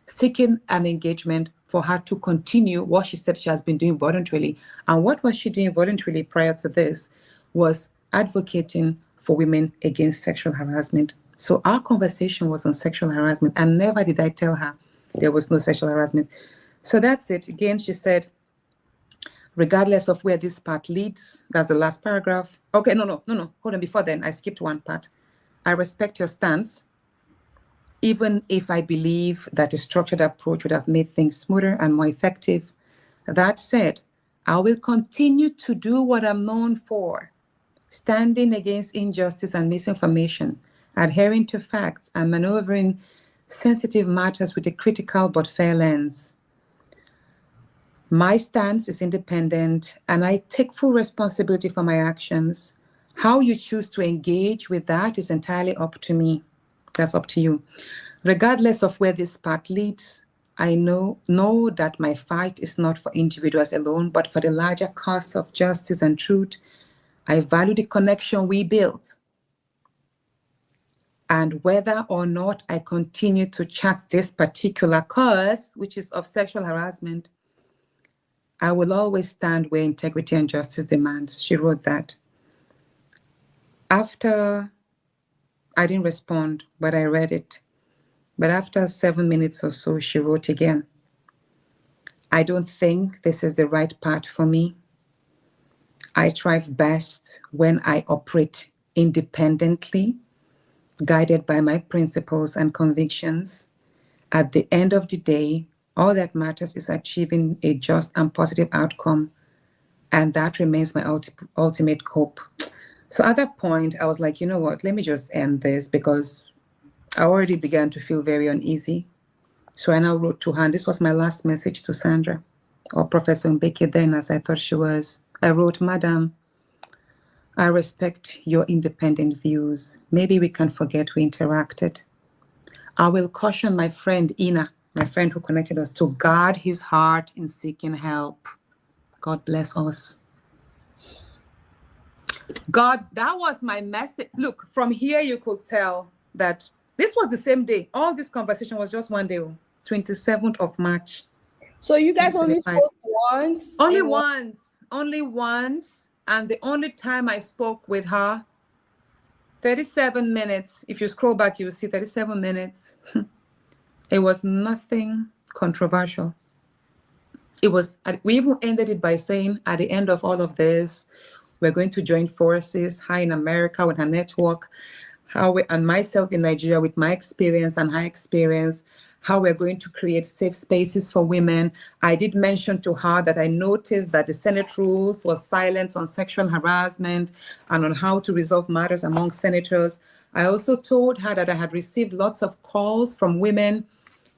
seeking an engagement for her to continue what she said she has been doing voluntarily. And what was she doing voluntarily prior to this was advocating for women against sexual harassment. So our conversation was on sexual harassment, and never did I tell her there was no sexual harassment. So that's it. Again, she said, regardless of where this part leads, that's the last paragraph. Okay, no. Hold on, before then, I skipped one part. I respect your stance, even if I believe that a structured approach would have made things smoother and more effective. That said, I will continue to do what I'm known for, standing against injustice and misinformation, adhering to facts, and maneuvering sensitive matters with a critical but fair lens. My stance is independent, and I take full responsibility for my actions. How you choose to engage with that is entirely up to me. That's up to you. Regardless of where this path leads, I know that my fight is not for individuals alone, but for the larger cause of justice and truth. I value the connection we built. And whether or not I continue to chat this particular cause, which is of sexual harassment, I will always stand where integrity and justice demands. She wrote that. After, I didn't respond, but I read it. But after 7 minutes or so, she wrote again. I don't think this is the right path for me. I thrive best when I operate independently, guided by my principles and convictions. At the end of the day, all that matters is achieving a just and positive outcome, and that remains my ultimate hope. So at that point, I was like, you know what, let me just end this, because I already began to feel very uneasy. So I now wrote to her, and this was my last message to Sandra, or Professor Mbeke then, as I thought she was. I wrote, Madam, I respect your independent views. Maybe we can forget we interacted. I will caution my friend Ina, my friend who connected us, to guard his heart in seeking help. God bless us. God, that was my message. Look, from here you could tell that this was the same day. All this conversation was just one day, 27th of March. So you guys only spoke once? Only once. And the only time I spoke with her, 37 minutes. If you scroll back, you will see 37 minutes. It was nothing controversial. It was, we even ended it by saying, at the end of all of this, we're going to join forces, her in America with her network, and myself in Nigeria with my experience and her experience, how we're going to create safe spaces for women. I did mention to her that I noticed that the Senate rules was silent on sexual harassment and on how to resolve matters among senators. I also told her that I had received lots of calls from women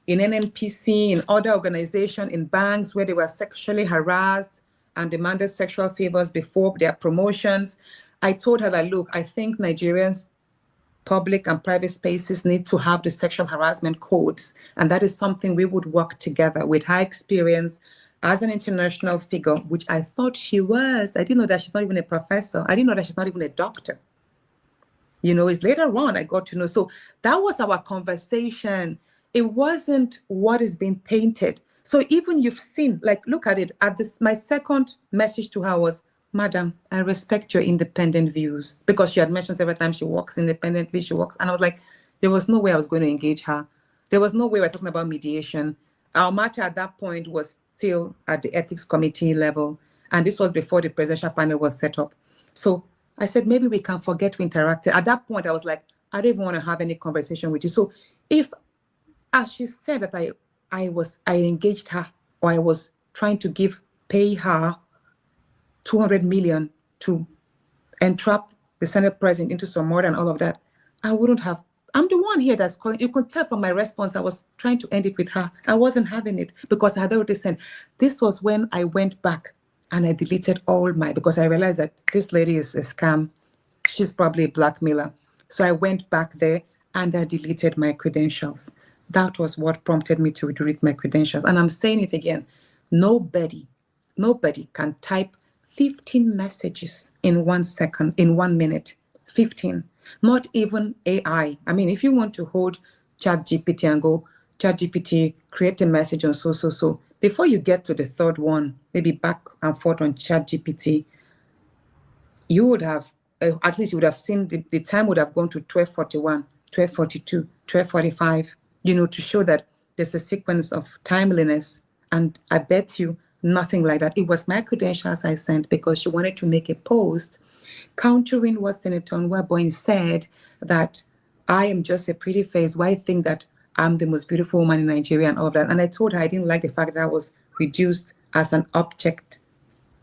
in NNPC, in other organizations, in banks where they were sexually harassed and demanded sexual favors before their promotions. I told her that, look, I think Nigerians' public and private spaces need to have the sexual harassment codes. And that is something we would work together with her experience as an international figure, which I thought she was. I didn't know that she's not even a professor. I didn't know that she's not even a doctor. You know, it's later on I got to know. So that was our conversation. It wasn't what is being painted. So even you've seen, like, look at it. At this, my second message to her was, madam, I respect your independent views, because she had mentioned several times she works independently, she works. And I was like, there was no way I was going to engage her. There was no way we were talking about mediation. Our matter at that point was still at the ethics committee level. And this was before the presidential panel was set up. So I said, maybe we can forget we interacted. At that point, I was like, I don't even want to have any conversation with you. So if, as she said, that I engaged her, or I was trying to pay her 200 million to entrap the Senate president into some murder and all of that, I wouldn't have. I'm the one here that's calling. You could tell from my response, I was trying to end it with her. I wasn't having it because I had already sent. This was when I went back and I deleted all because I realized that this lady is a scam. She's probably a blackmailer. So I went back there and I deleted my credentials. That was what prompted me to delete my credentials. And I'm saying it again. Nobody can type 15 messages in 1 second, in 1 minute. 15. Not even AI. I mean, if you want to hold ChatGPT and go, ChatGPT, create a message on so, before you get to the third one, maybe back and forth on ChatGPT, you would have, at least you would have seen the time would have gone to 12:41, 12:42, 12:45, to show that there's a sequence of timeliness. And I bet you nothing like that. It was my credentials I sent because she wanted to make a post countering what Senator Nwabonyi said, that I am just a pretty face. Why think that I'm the most beautiful woman in Nigeria and all of that? And I told her I didn't like the fact that I was reduced as an object.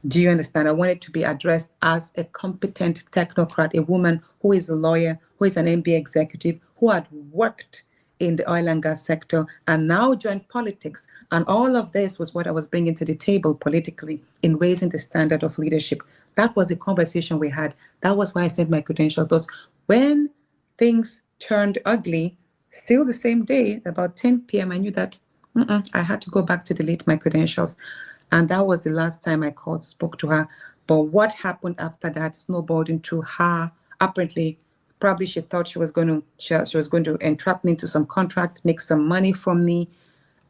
Do you understand? I wanted to be addressed as a competent technocrat, a woman who is a lawyer, who is an MBA executive, who had worked in the oil and gas sector and now joined politics. And all of this was what I was bringing to the table politically in raising the standard of leadership. That was the conversation we had. That was why I sent my credentials. But when things turned ugly, still the same day, about 10 p.m., I knew that I had to go back to delete my credentials. And that was the last time I spoke to her. But what happened after that snowballed into her. Apparently, probably she thought she was going to entrap me into some contract, make some money from me,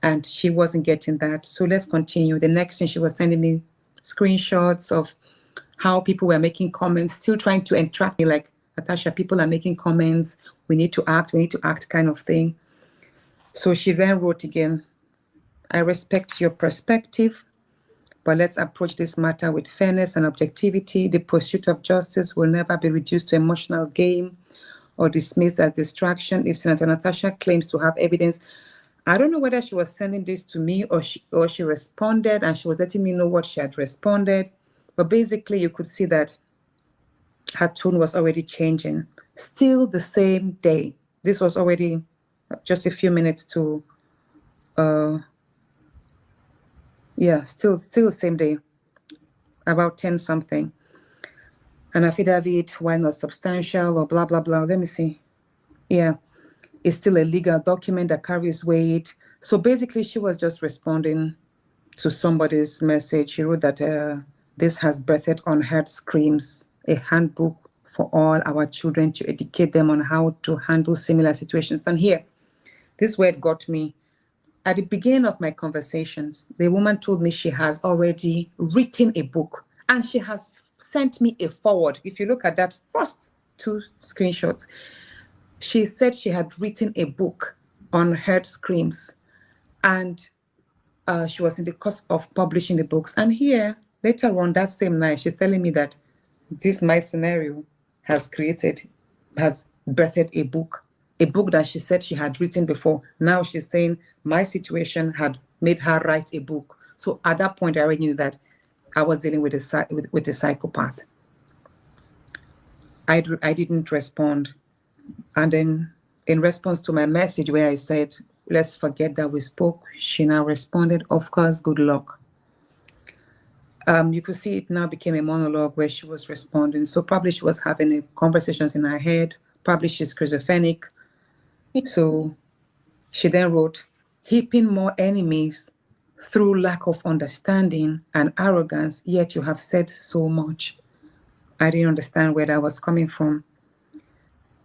and she wasn't getting that. So let's continue. The next thing, she was sending me screenshots of how people were making comments, still trying to entrap me, like, Natasha, people are making comments, we need to act kind of thing. So she then wrote again, I respect your perspective, but let's approach this matter with fairness and objectivity. The pursuit of justice will never be reduced to emotional game or dismissed as distraction. If Senator Natasha claims to have evidence, I don't know whether she was sending this to me or she responded and she was letting me know what she had responded. But basically, you could see that her tone was already changing. Still the same day. This was already just a few minutes to, still the same day, about 10 something. An affidavit, while not substantial or blah, blah, blah. Let me see. Yeah, it's still a legal document that carries weight. So basically, she was just responding to somebody's message. She wrote that this has birthed unheard screams, a handbook for all our children to educate them on how to handle similar situations. And here, this word got me. At the beginning of my conversations, the woman told me she has already written a book and she has sent me a forward. If you look at that first 2 screenshots, she said she had written a book on heard screams and she was in the course of publishing the books. And here, later on that same night, she's telling me that my scenario has birthed a book that she said she had written before. Now she's saying my situation had made her write a book. So at that point, I already knew that I was dealing with a psychopath. I didn't respond. And then in response to my message where I said, let's forget that we spoke, she now responded, of course, good luck. You could see it now became a monologue where she was responding. So probably she was having conversations in her head. Probably she's schizophrenic. So she then wrote, heaping more enemies through lack of understanding and arrogance, yet you have said so much. I didn't understand where that was coming from.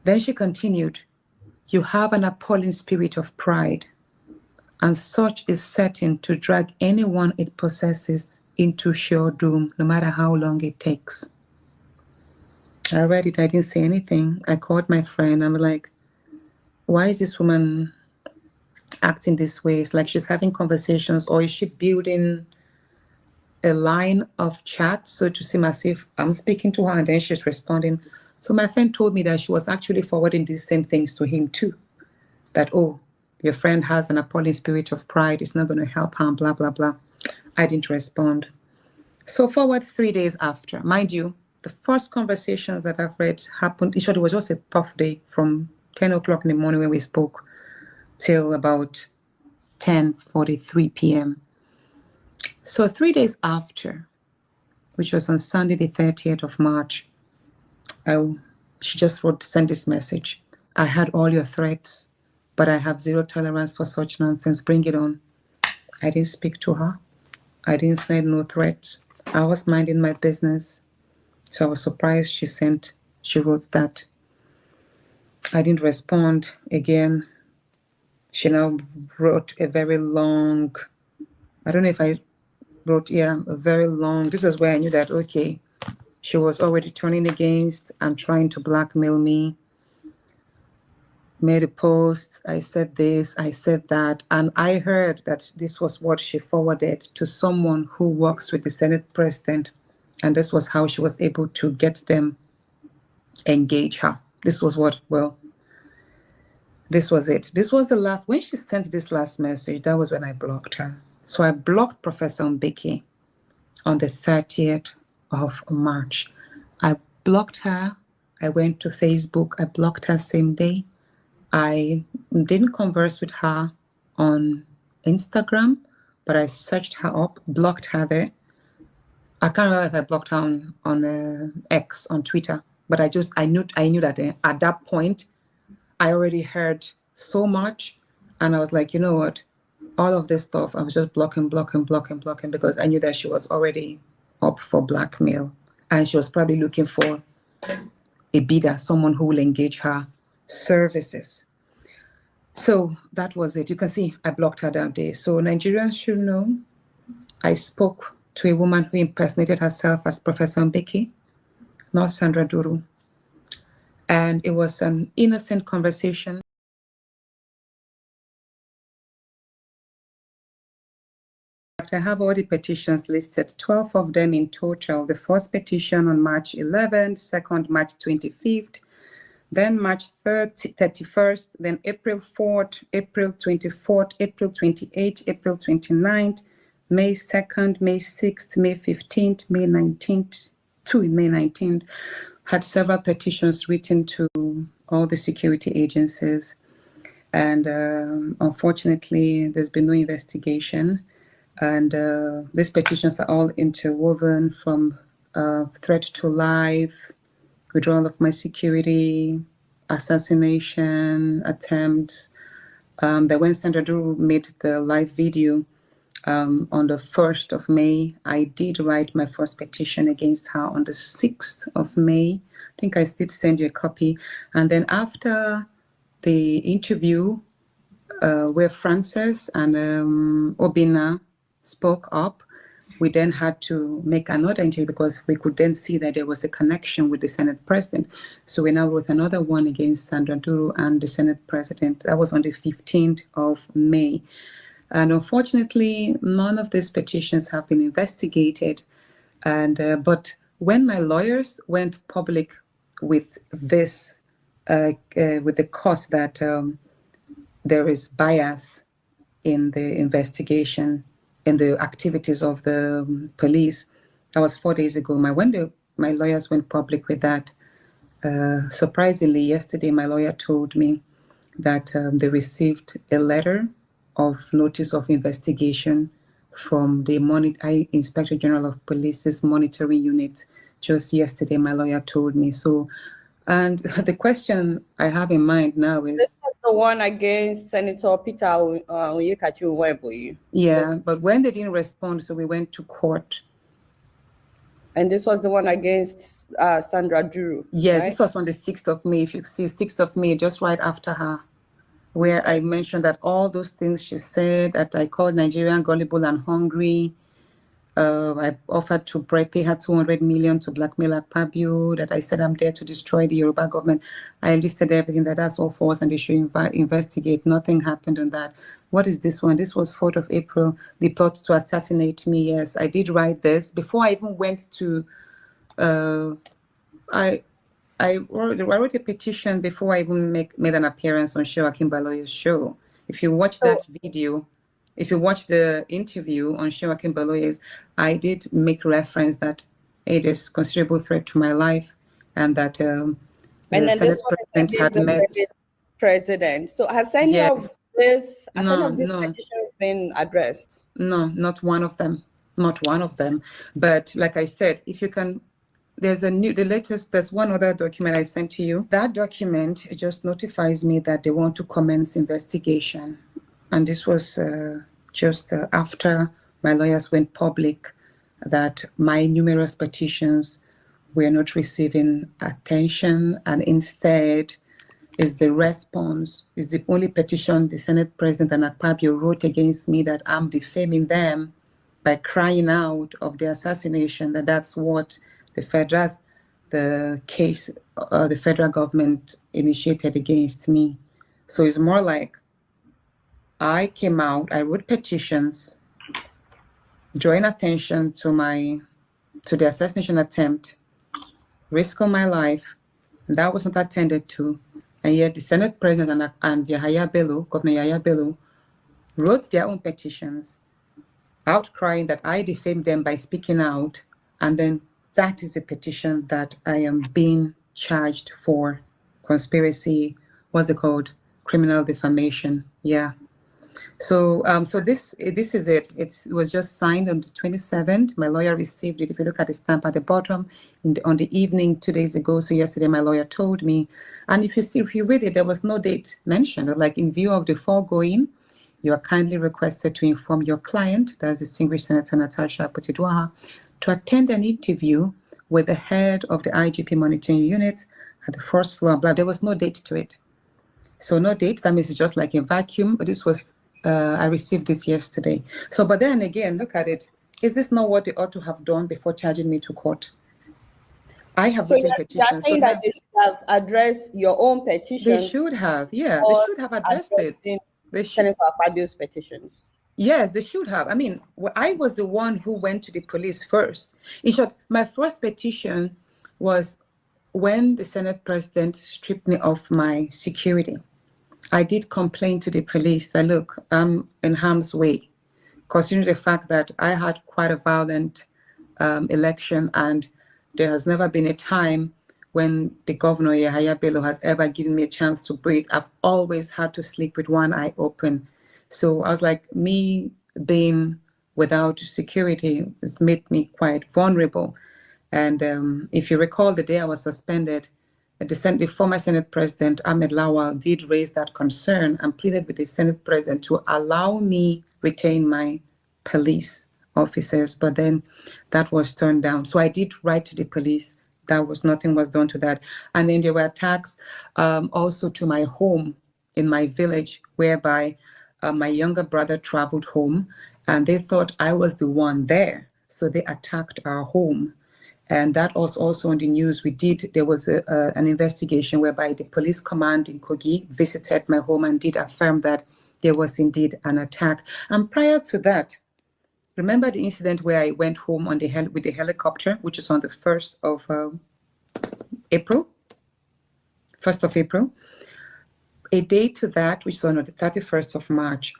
Then she continued, you have an appalling spirit of pride, and such is certain to drag anyone it possesses into sure doom, no matter how long it takes. I read it. I didn't say anything. I called my friend. I'm like, why is this woman acting this way? It's like she's having conversations, or is she building a line of chat so to seem as if I'm speaking to her and then she's responding? So my friend told me that she was actually forwarding these same things to him too. That, oh, your friend has an appalling spirit of pride. It's not going to help her, blah, blah, blah. I didn't respond. So forward 3 days after, mind you, the first conversations that I've read happened, it was just a tough day from 10 o'clock in the morning when we spoke till about 10:43 p.m. So 3 days after, which was on Sunday, the 30th of March, she just sent this message. I had all your threats, but I have zero tolerance for such nonsense. Bring it on. I didn't speak to her. I didn't send no threats. I was minding my business. So I was surprised she wrote that. I didn't respond again. She now wrote a very long, I don't know if I wrote, a very long, this is where I knew that, okay, she was already turning against and trying to blackmail me. Made a post, I said this, I said that, and I heard that this was what she forwarded to someone who works with the Senate president, and this was how she was able to get them engage her. This was this was it. This was the last, when she sent this last message, that was when I blocked her. So I blocked Professor Mbeki on the 30th of March. I blocked her. I went to Facebook. I blocked her same day. I didn't converse with her on Instagram, but I searched her up, blocked her there. I can't remember if I blocked her on X, on Twitter, but I knew that at that point, I already heard so much, and I was like, you know what? All of this stuff, I was just blocking, because I knew that she was already up for blackmail, and she was probably looking for a bidder, someone who will engage her services. So that was it. You can see I blocked her that day. So Nigerians should know I spoke to a woman who impersonated herself as Professor Mbeki, not Sandra Duru. And it was an innocent conversation. I have all the petitions listed, 12 of them in total. The first petition on March 11th, second March 25th, then March 31st, then April 4th, April 24th, April 28th, April 29th, May 2nd, May 6th, May 15th, May 19th, May 19th. Had several petitions written to all the security agencies. And unfortunately, there's been no investigation. And these petitions are all interwoven from threat to life, withdrawal of my security, assassination attempts. That when Sandra Duru made the live video on the 1st of May, I did write my first petition against her on the 6th of May. I think I did send you a copy. And then after the interview where Frances and Obina spoke up, we then had to make another interview because we could then see that there was a connection with the Senate president. So we now wrote another one against Sandra Duru and the Senate president. That was on the 15th of May. And unfortunately, none of these petitions have been investigated. And but when my lawyers went public with this, with the cause that there is bias in the investigation, in the activities of the police, that was 4 days ago. When my lawyers went public with that, surprisingly, yesterday my lawyer told me that they received a letter of notice of investigation from the Inspector General of Police's monitoring unit. Just yesterday, my lawyer told me. So, and the question I have in mind now is... This was the one against Senator Peter Oyekachu. Yeah, but when they didn't respond, so we went to court. And this was the one against Sandra Duru. Yes, right? This was on the 6th of May. If you see, 6th of May, just right after her, where I mentioned that all those things she said, that I called Nigerian gullible and hungry, I offered to pay her 200 million to blackmail Akpabio, that I said I'm there to destroy the Yoruba government. I listed everything, that's all false and they should investigate. Nothing happened on that. What is this one? This was 4th of April. The plot to assassinate me. Yes, I did write this. Before I even went to, I wrote a petition before I even made an appearance on Akpabio's show. If you watch that video, if you watch the interview on Akpabio's, I did make reference that it is considerable threat to my life, and that the Senate president had met. President. So has any of this, has any of these petitions been addressed? No, not one of them. Not one of them. But like I said, if you can. There's one other document I sent to you. That document just notifies me that they want to commence investigation. And this was just after my lawyers went public that my numerous petitions were not receiving attention, and instead is the response, is the only petition the Senate President and Akpabio wrote against me, that I'm defaming them by crying out of the assassination, that's what the federal government initiated against me. So it's more like I came out, I wrote petitions, drawing attention to the assassination attempt, risk of my life, and that was not attended to. And yet the Senate President and Governor Yahaya Bello, wrote their own petitions, outcrying that I defamed them by speaking out, and then that is a petition that I am being charged for conspiracy. What's it called? Criminal defamation. Yeah. So this is it. It was just signed on the 27th. My lawyer received it. If you look at the stamp at the bottom, on the evening 2 days ago. So yesterday, my lawyer told me. And if you read it, there was no date mentioned. Like, in view of the foregoing, you are kindly requested to inform your client, that's distinguished Senator Natasha Akpoti, to attend an interview with the head of the IGP monitoring unit at the first floor. Blah. There was no date to it. So no date, that means it's just like a vacuum. But this was, I received this yesterday. So, but then again, look at it. Is this not what they ought to have done before charging me to court? I have written petitions. You're saying that they should have addressed your own petition. They should have, yeah. They should have addressed it. Senator Akpabio's petitions. Yes, they should have. I mean, I was the one who went to the police first. In short, my first petition was when the Senate President stripped me of my security. I did complain to the police that, look, I'm in harm's way, considering the fact that I had quite a violent election, and there has never been a time when the governor, Yahaya Bello, has ever given me a chance to breathe. I've always had to sleep with one eye open. So I was like, me being without security has made me quite vulnerable. And if you recall, the day I was suspended, the former Senate President, Ahmed Lawal, did raise that concern and pleaded with the Senate President to allow me retain my police officers. But then that was turned down. So I did write to the police. Nothing was done to that. And then there were attacks also to my home in my village, whereby my younger brother traveled home and they thought I was the one there. So they attacked our home. And that was also on the news. There was an investigation whereby the police command in Kogi visited my home and did affirm that there was indeed an attack. And prior to that, remember the incident where I went home with the helicopter, which is on the 1st of April? 1st of April. A day to that, which is on the 31st of March,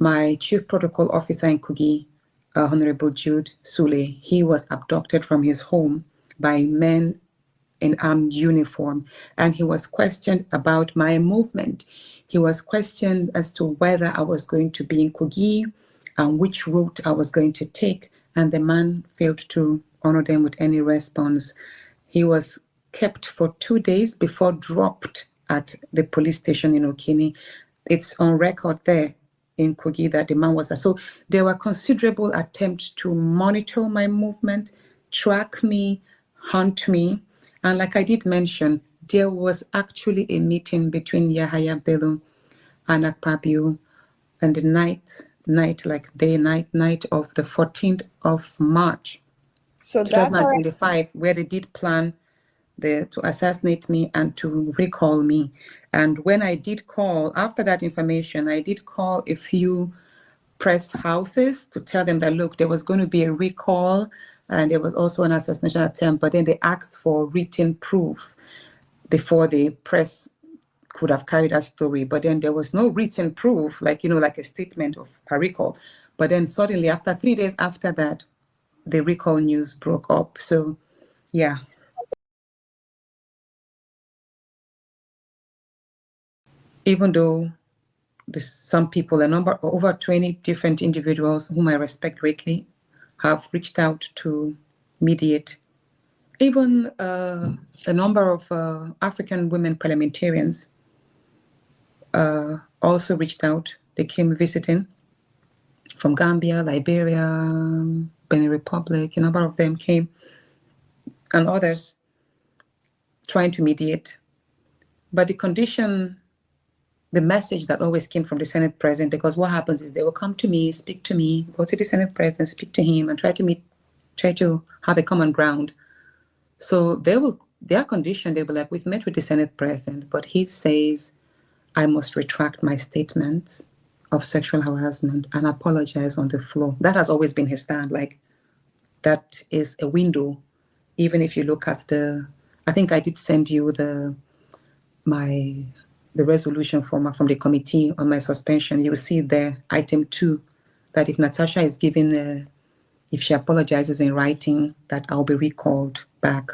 my chief protocol officer in Kogi, Honorable Jude Sule, he was abducted from his home by men in armed uniform, and he was questioned about my movement. He was questioned as to whether I was going to be in Kogi and which route I was going to take, and the man failed to honor them with any response. He was kept for 2 days before dropped at the police station in Okini. It's on record there in Kogi that the man was there. So there were considerable attempts to monitor my movement, track me, hunt me. And like I did mention, there was actually a meeting between Yahaya Bello and Akpabio on the night night, like day, night of the 14th of March, So that's all. 2025, where they did plan to assassinate me and to recall me. And when I did call, after that information, I did call a few press houses to tell them that, look, there was going to be a recall and there was also an assassination attempt, but then they asked for written proof before the press could have carried that story. But then there was no written proof, like, like a statement of a recall. But then suddenly, after 3 days after that, the recall news broke up. So, yeah. Even though some people, over 20 different individuals whom I respect greatly, have reached out to mediate. Even a number of African women parliamentarians also reached out. They came visiting from Gambia, Liberia, Benin Republic. A number of them came, and others trying to mediate. But the message that always came from the Senate president, because what happens is they will come to me, speak to me, go to the Senate president, speak to him, and try to have a common ground. So their condition, they'll be like, we've met with the Senate president, but he says I must retract my statements of sexual harassment and apologize on the floor. That has always been his stand. Like, that is a window. Even if you look at I think I did send you the resolution from the committee on my suspension. You will see there, item 2, that if Natasha is given, if she apologizes in writing, that I'll be recalled back.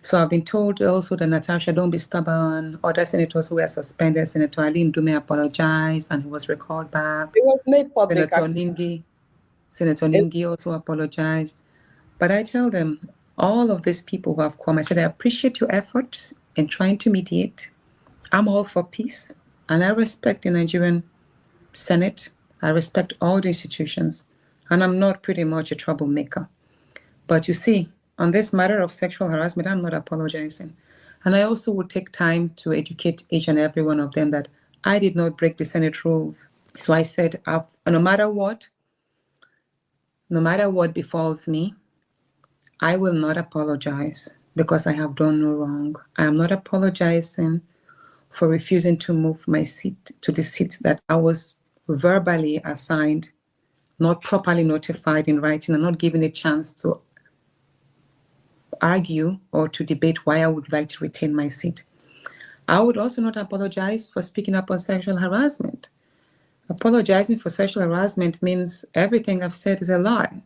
So I've been told also that, Natasha, don't be stubborn. Other senators who were suspended, Senator Ali Ndume apologized and he was recalled back. It was made public. Senator Ningi also apologized. But I tell them, all of these people who have come, I said, I appreciate your efforts in trying to mediate. I'm all for peace. And I respect the Nigerian Senate. I respect all the institutions. And I'm not pretty much a troublemaker. But you see, on this matter of sexual harassment, I'm not apologizing. And I also would take time to educate each and every one of them that I did not break the Senate rules. So I said, no matter what befalls me, I will not apologize because I have done no wrong. I am not apologizing for refusing to move my seat to the seat that I was verbally assigned, not properly notified in writing, and not given a chance to argue or to debate why I would like to retain my seat. I would also not apologize for speaking up on sexual harassment. Apologizing for sexual harassment means everything I've said is a lie.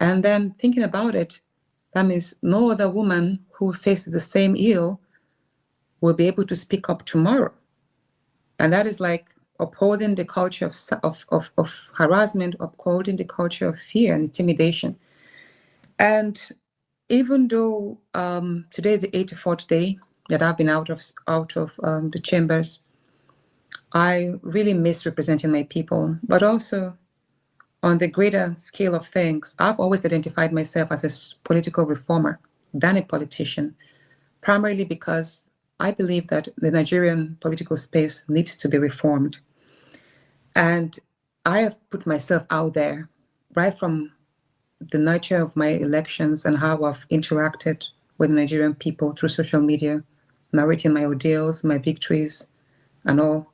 And then thinking about it, that means no other woman who faces the same ill will be able to speak up tomorrow. And that is like upholding the culture of harassment, upholding the culture of fear and intimidation. And even though today is the 84th day that I've been out of the chambers, I really miss representing my people. But also, on the greater scale of things, I've always identified myself as a political reformer than a politician, primarily because I believe that the Nigerian political space needs to be reformed. And I have put myself out there right from the nature of my elections and how I've interacted with Nigerian people through social media, narrating my ordeals, my victories, and all.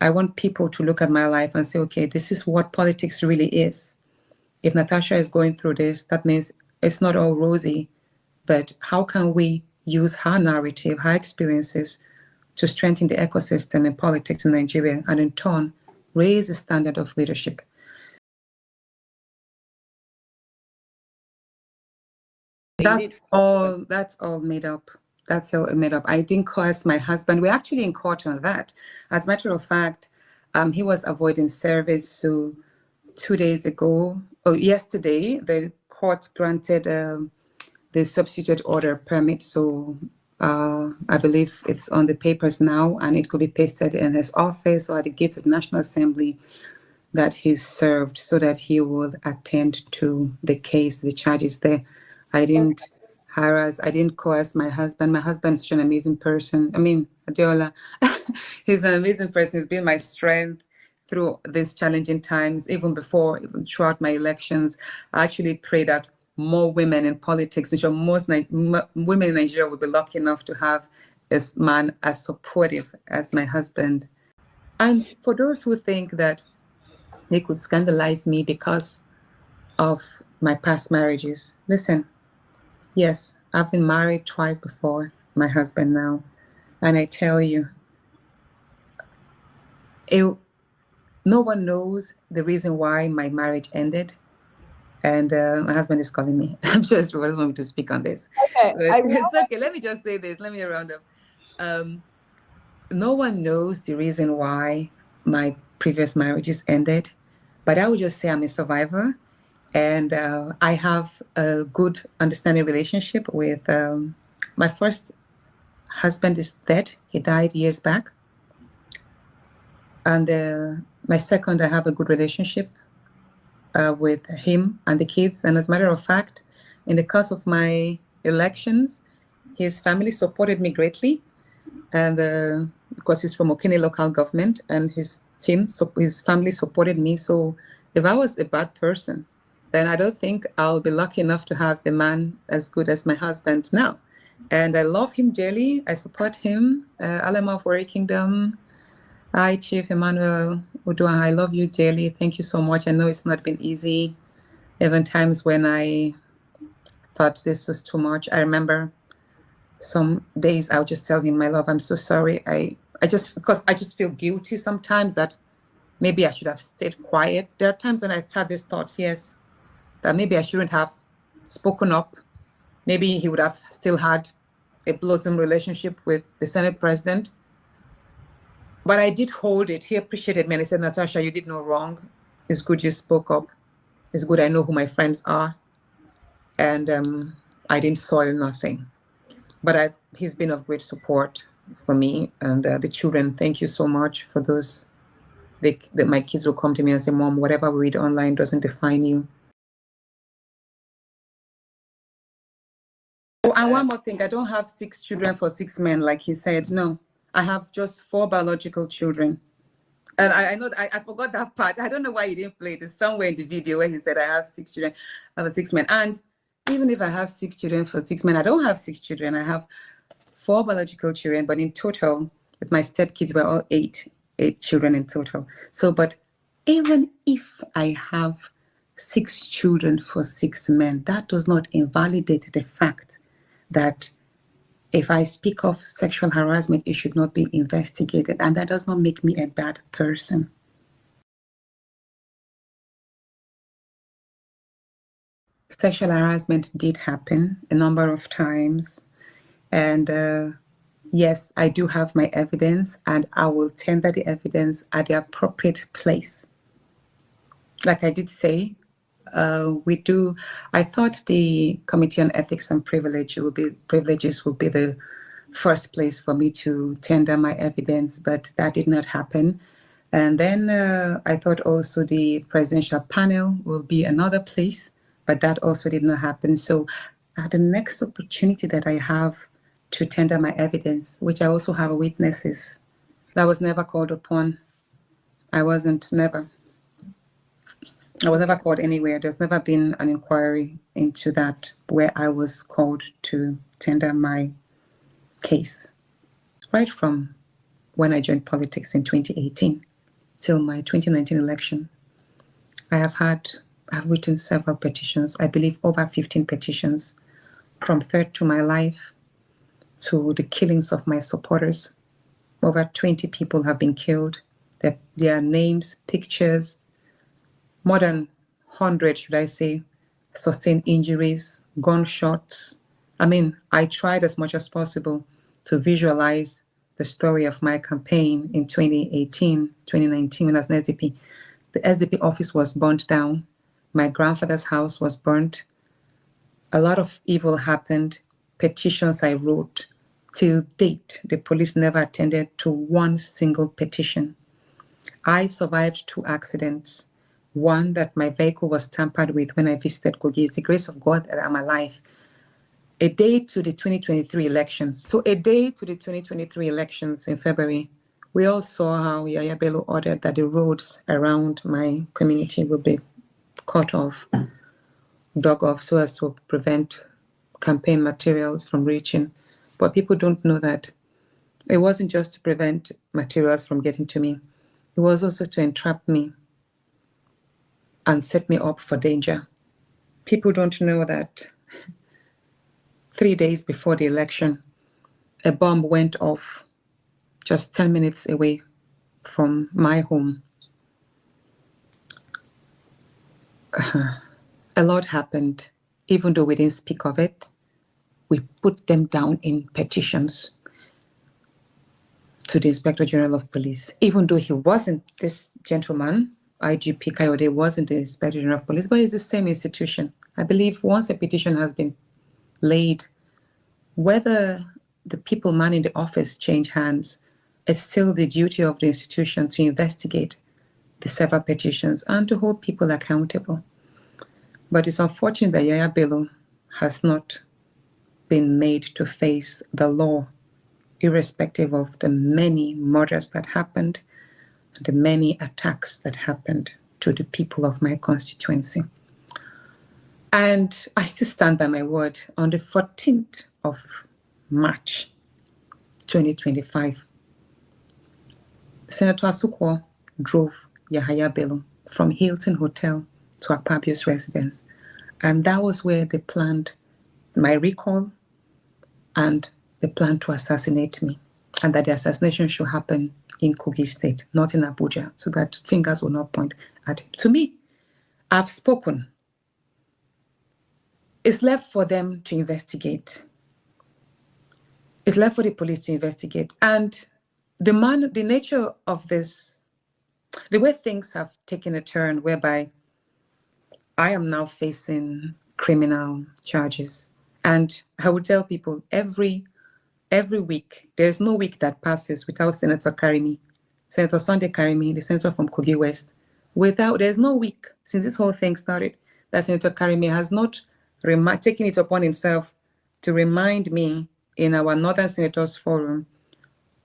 I want people to look at my life and say, okay, this is what politics really is. If Natasha is going through this, that means it's not all rosy, but how can we use her narrative, her experiences to strengthen the ecosystem in politics in Nigeria and in turn raise the standard of leadership? That's all made up. That's all made up. I didn't coerce my husband. We're actually in court on that. As a matter of fact, he was avoiding service. So 2 days ago, or yesterday, the court granted the substitute order permit. So I believe it's on the papers now, and it could be pasted in his office or at the gates of the National Assembly that he's served, so that he will attend to the case, the charges there. I didn't harass, I didn't coerce my husband. My husband's such an amazing person. I mean, Adiola, he's an amazing person. He's been my strength through these challenging times, even before, even throughout my elections, I actually pray that more women in politics, women in Nigeria will be lucky enough to have a man as supportive as my husband. And for those who think that they could scandalize me because of my past marriages, listen, yes, I've been married twice before my husband now. And I tell you, no one knows the reason why my marriage ended. And my husband is calling me. I'm sure he doesn't want me to speak on this. Okay, But it's okay. Let me just say this. Let me round up. No one knows the reason why my previous marriages ended. But I would just say I'm a survivor. And I have a good understanding relationship with my first husband is dead. He died years back. And my second, I have a good relationship with him and the kids. And as a matter of fact, in the course of my elections, his family supported me greatly. And because he's from Okene local government, and his team, so his family supported me. So if I was a bad person, then I don't think I'll be lucky enough to have a man as good as my husband now. And I love him dearly. I support him. Alema of Warrior Kingdom. Hi, Chief Emmanuel Oduah. I love you dearly. Thank you so much. I know it's not been easy. Even times when I thought this was too much. I remember some days I'll just tell him, my love, I'm so sorry. Because I just feel guilty sometimes that maybe I should have stayed quiet. There are times when I've had these thoughts, yes, that maybe I shouldn't have spoken up. Maybe he would have still had a blossom relationship with the Senate president. But I did hold it. He appreciated me and he said, Natasha, you did no wrong. It's good you spoke up. It's good I know who my friends are. And I didn't soil nothing. But he's been of great support for me and the children. Thank you so much for those. My kids will come to me and say, Mom, whatever we read online doesn't define you. Oh, and one more thing, I don't have 6 children for 6 men, like he said. No, I have just 4 biological children. And I know I forgot that part. I don't know why he didn't play it. It's somewhere in the video where he said I have 6 children, I have 6 men. And even if I have 6 children for 6 men, I don't have 6 children. I have 4 biological children, but in total, with my stepkids, we're all 8 children in total. So, but even if I have 6 children for 6 men, that does not invalidate the fact that if I speak of sexual harassment, it should not be investigated. And that does not make me a bad person. Sexual harassment did happen a number of times. And yes, I do have my evidence, and I will tender the evidence at the appropriate place. Like I did say, I thought the Committee on Ethics and Privileges would be the first place for me to tender my evidence, but that did not happen. And then I thought also the presidential panel will be another place, but that also did not happen. So at the next opportunity that I have to tender my evidence, which I also have witnesses, that was never called upon. I was never called anywhere. There's never been an inquiry into that where I was called to tender my case. Right from when I joined politics in 2018 till my 2019 election, I've written several petitions. I believe over 15 petitions, from threat to my life to the killings of my supporters. Over 20 people have been killed. Their names, pictures, more than 100, should I say, sustained injuries, gunshots. I mean, I tried as much as possible to visualize the story of my campaign in 2018, 2019, when I was an SDP. The SDP office was burnt down. My grandfather's house was burnt. A lot of evil happened. Petitions I wrote. Till date, the police never attended to one single petition. I survived 2 accidents. One, that my vehicle was tampered with when I visited Kogi. It's the grace of God that I'm alive. A day to the 2023 elections. So a day to the 2023 elections in February, We all saw how Yaya Bello ordered that the roads around my community would be cut off, dug off, so as to prevent campaign materials from reaching. But people don't know that it wasn't just to prevent materials from getting to me. It was also to entrap me and set me up for danger. People don't know that 3 days before the election, a bomb went off just 10 minutes away from my home. A lot happened. Even though we didn't speak of it, we put them down in petitions to the Inspector General of Police. Even though he wasn't, this gentleman, IGP Kayode, wasn't the Inspector General of Police, but it's the same institution. I believe once a petition has been laid, whether the people manning the office change hands, it's still the duty of the institution to investigate the several petitions and to hold people accountable. But it's unfortunate that Yaya Bello has not been made to face the law, irrespective of the many murders that happened, the many attacks that happened to the people of my constituency. And I still stand by my word. On the 14th of March 2025, Senator Asukwo drove Yahaya Bello from Hilton Hotel to Akpabio's residence. And that was where they planned my recall and they planned to assassinate me. And that the assassination should happen in Kogi State, not in Abuja, so that fingers will not point at him. To me, I've spoken. It's left for them to investigate. It's left for the police to investigate. And the nature of this, the way things have taken a turn whereby I am now facing criminal charges. And I will tell people every week, there's no week that passes without Senator Karimi, Senator Sunday Karimi, the senator from Kogi West. There's no week since this whole thing started that Senator Karimi has not taken it upon himself to remind me in our Northern Senators Forum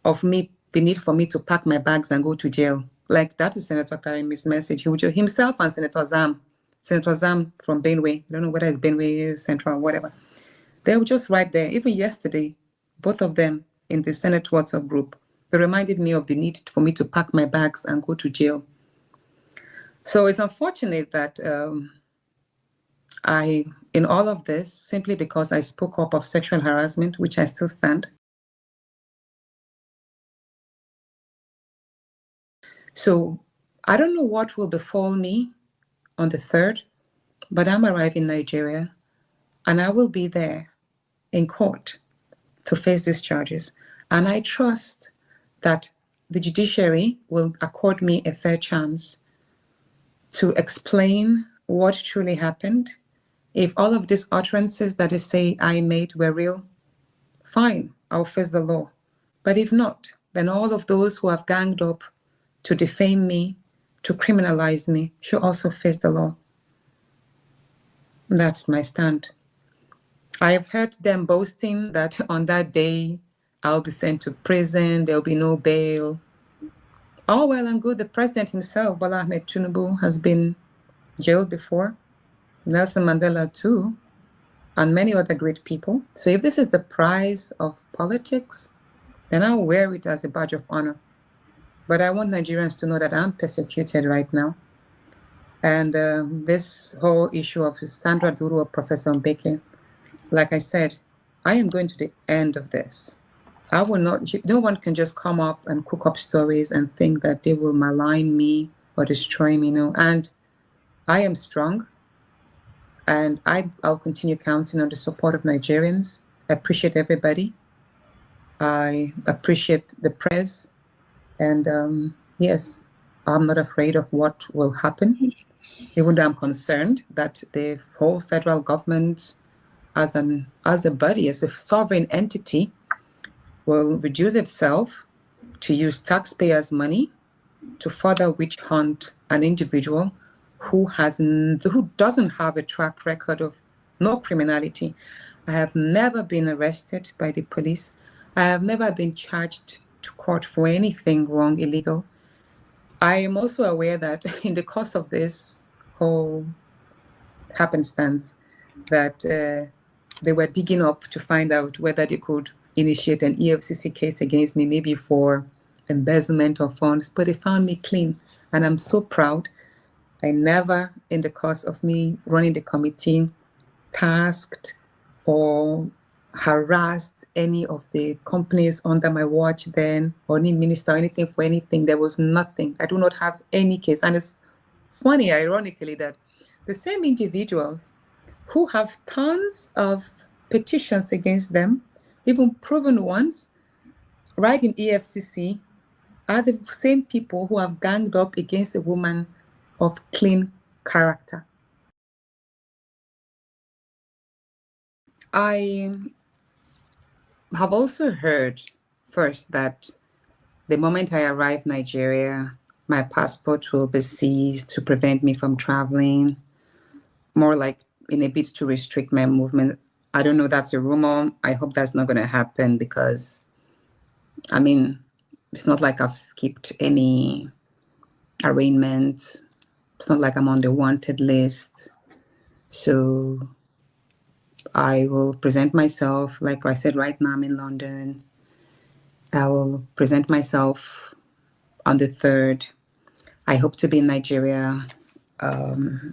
of the need for me to pack my bags and go to jail. Like, that is Senator Karimi's message. He would himself and Senator Zam from Benue, I don't know whether it's Benue Central or whatever. They were just right there. Even yesterday, both of them in the Senate WhatsApp group, they reminded me of the need for me to pack my bags and go to jail. So it's unfortunate that in all of this, simply because I spoke up of sexual harassment, which I still stand. So I don't know what will befall me on the 3rd, but I'm arriving in Nigeria and I will be there in court to face these charges. And I trust that the judiciary will accord me a fair chance to explain what truly happened. If all of these utterances that they say I made were real, fine, I'll face the law. But if not, then all of those who have ganged up to defame me, to criminalize me, should also face the law. That's my stand. I have heard them boasting that on that day, I'll be sent to prison, there'll be no bail. All well and good. The president himself, Bola Ahmed Tinubu, has been jailed before. Nelson Mandela too, and many other great people. So if this is the prize of politics, then I'll wear it as a badge of honor. But I want Nigerians to know that I'm persecuted right now. And this whole issue of Sandra Duru or Professor Mbeke, like I said, I am going to the end of this. I will not, no one can just come up and cook up stories and think that they will malign me or destroy me, no. And I am strong, and I'll continue counting on the support of Nigerians. I appreciate everybody. I appreciate the press. And yes, I'm not afraid of what will happen, even though I'm concerned that the whole federal government, as a body, as a sovereign entity, will reduce itself to use taxpayers' money to further witch hunt an individual who doesn't have a track record of no criminality. I have never been arrested by the police. I have never been charged to court for anything wrong, illegal. I am also aware that in the course of this whole happenstance, that they were digging up to find out whether they could initiate an EFCC case against me, maybe for embezzlement of funds, but they found me clean. And I'm so proud. I never, in the course of me running the committee, tasked or harassed any of the companies under my watch then, or any minister or anything for anything. There was nothing. I do not have any case. And it's funny, ironically, that the same individuals who have tons of petitions against them, even proven ones, right in EFCC, are the same people who have ganged up against a woman of clean character. I have also heard first that the moment I arrive in Nigeria, my passport will be seized to prevent me from traveling, more like in a bid to restrict my movement. I don't know, that's a rumor. I hope that's not going to happen because, I mean, it's not like I've skipped any arraignment. It's not like I'm on the wanted list. So I will present myself, like I said, right now I'm in London. I will present myself on the 3rd. I hope to be in Nigeria,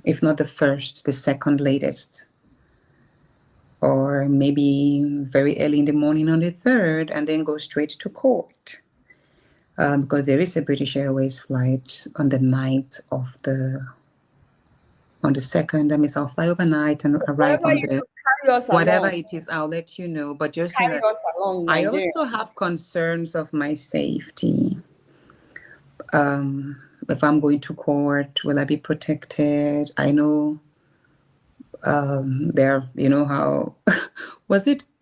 if not the 1st, the 2nd latest. Or maybe very early in the morning on the 3rd, and then go straight to court. Because there is a British Airways flight on the night of on the 2nd. That means I'll fly overnight and arrive on the, whatever it is, I'll let you know. But just know that I also have concerns of my safety. If I'm going to court, will I be protected? I know there, you know how,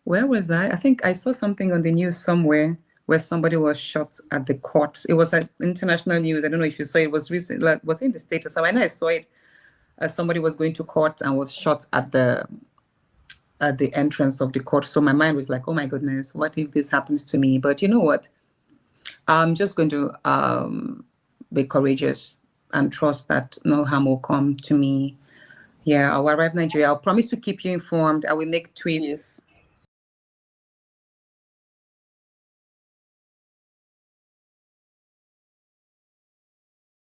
where was I? I think I saw something on the news somewhere where somebody was shot at the court. It was international news. I don't know if you saw it. It was recent, like, was it in the States or somewhere? And I saw it. Somebody was going to court and was shot at the entrance of the court. So my mind was like, oh my goodness, what if this happens to me? But you know what? I'm just going to be courageous and trust that no harm will come to me. Yeah, I'll arrive in Nigeria. I'll promise to keep you informed. I will make tweets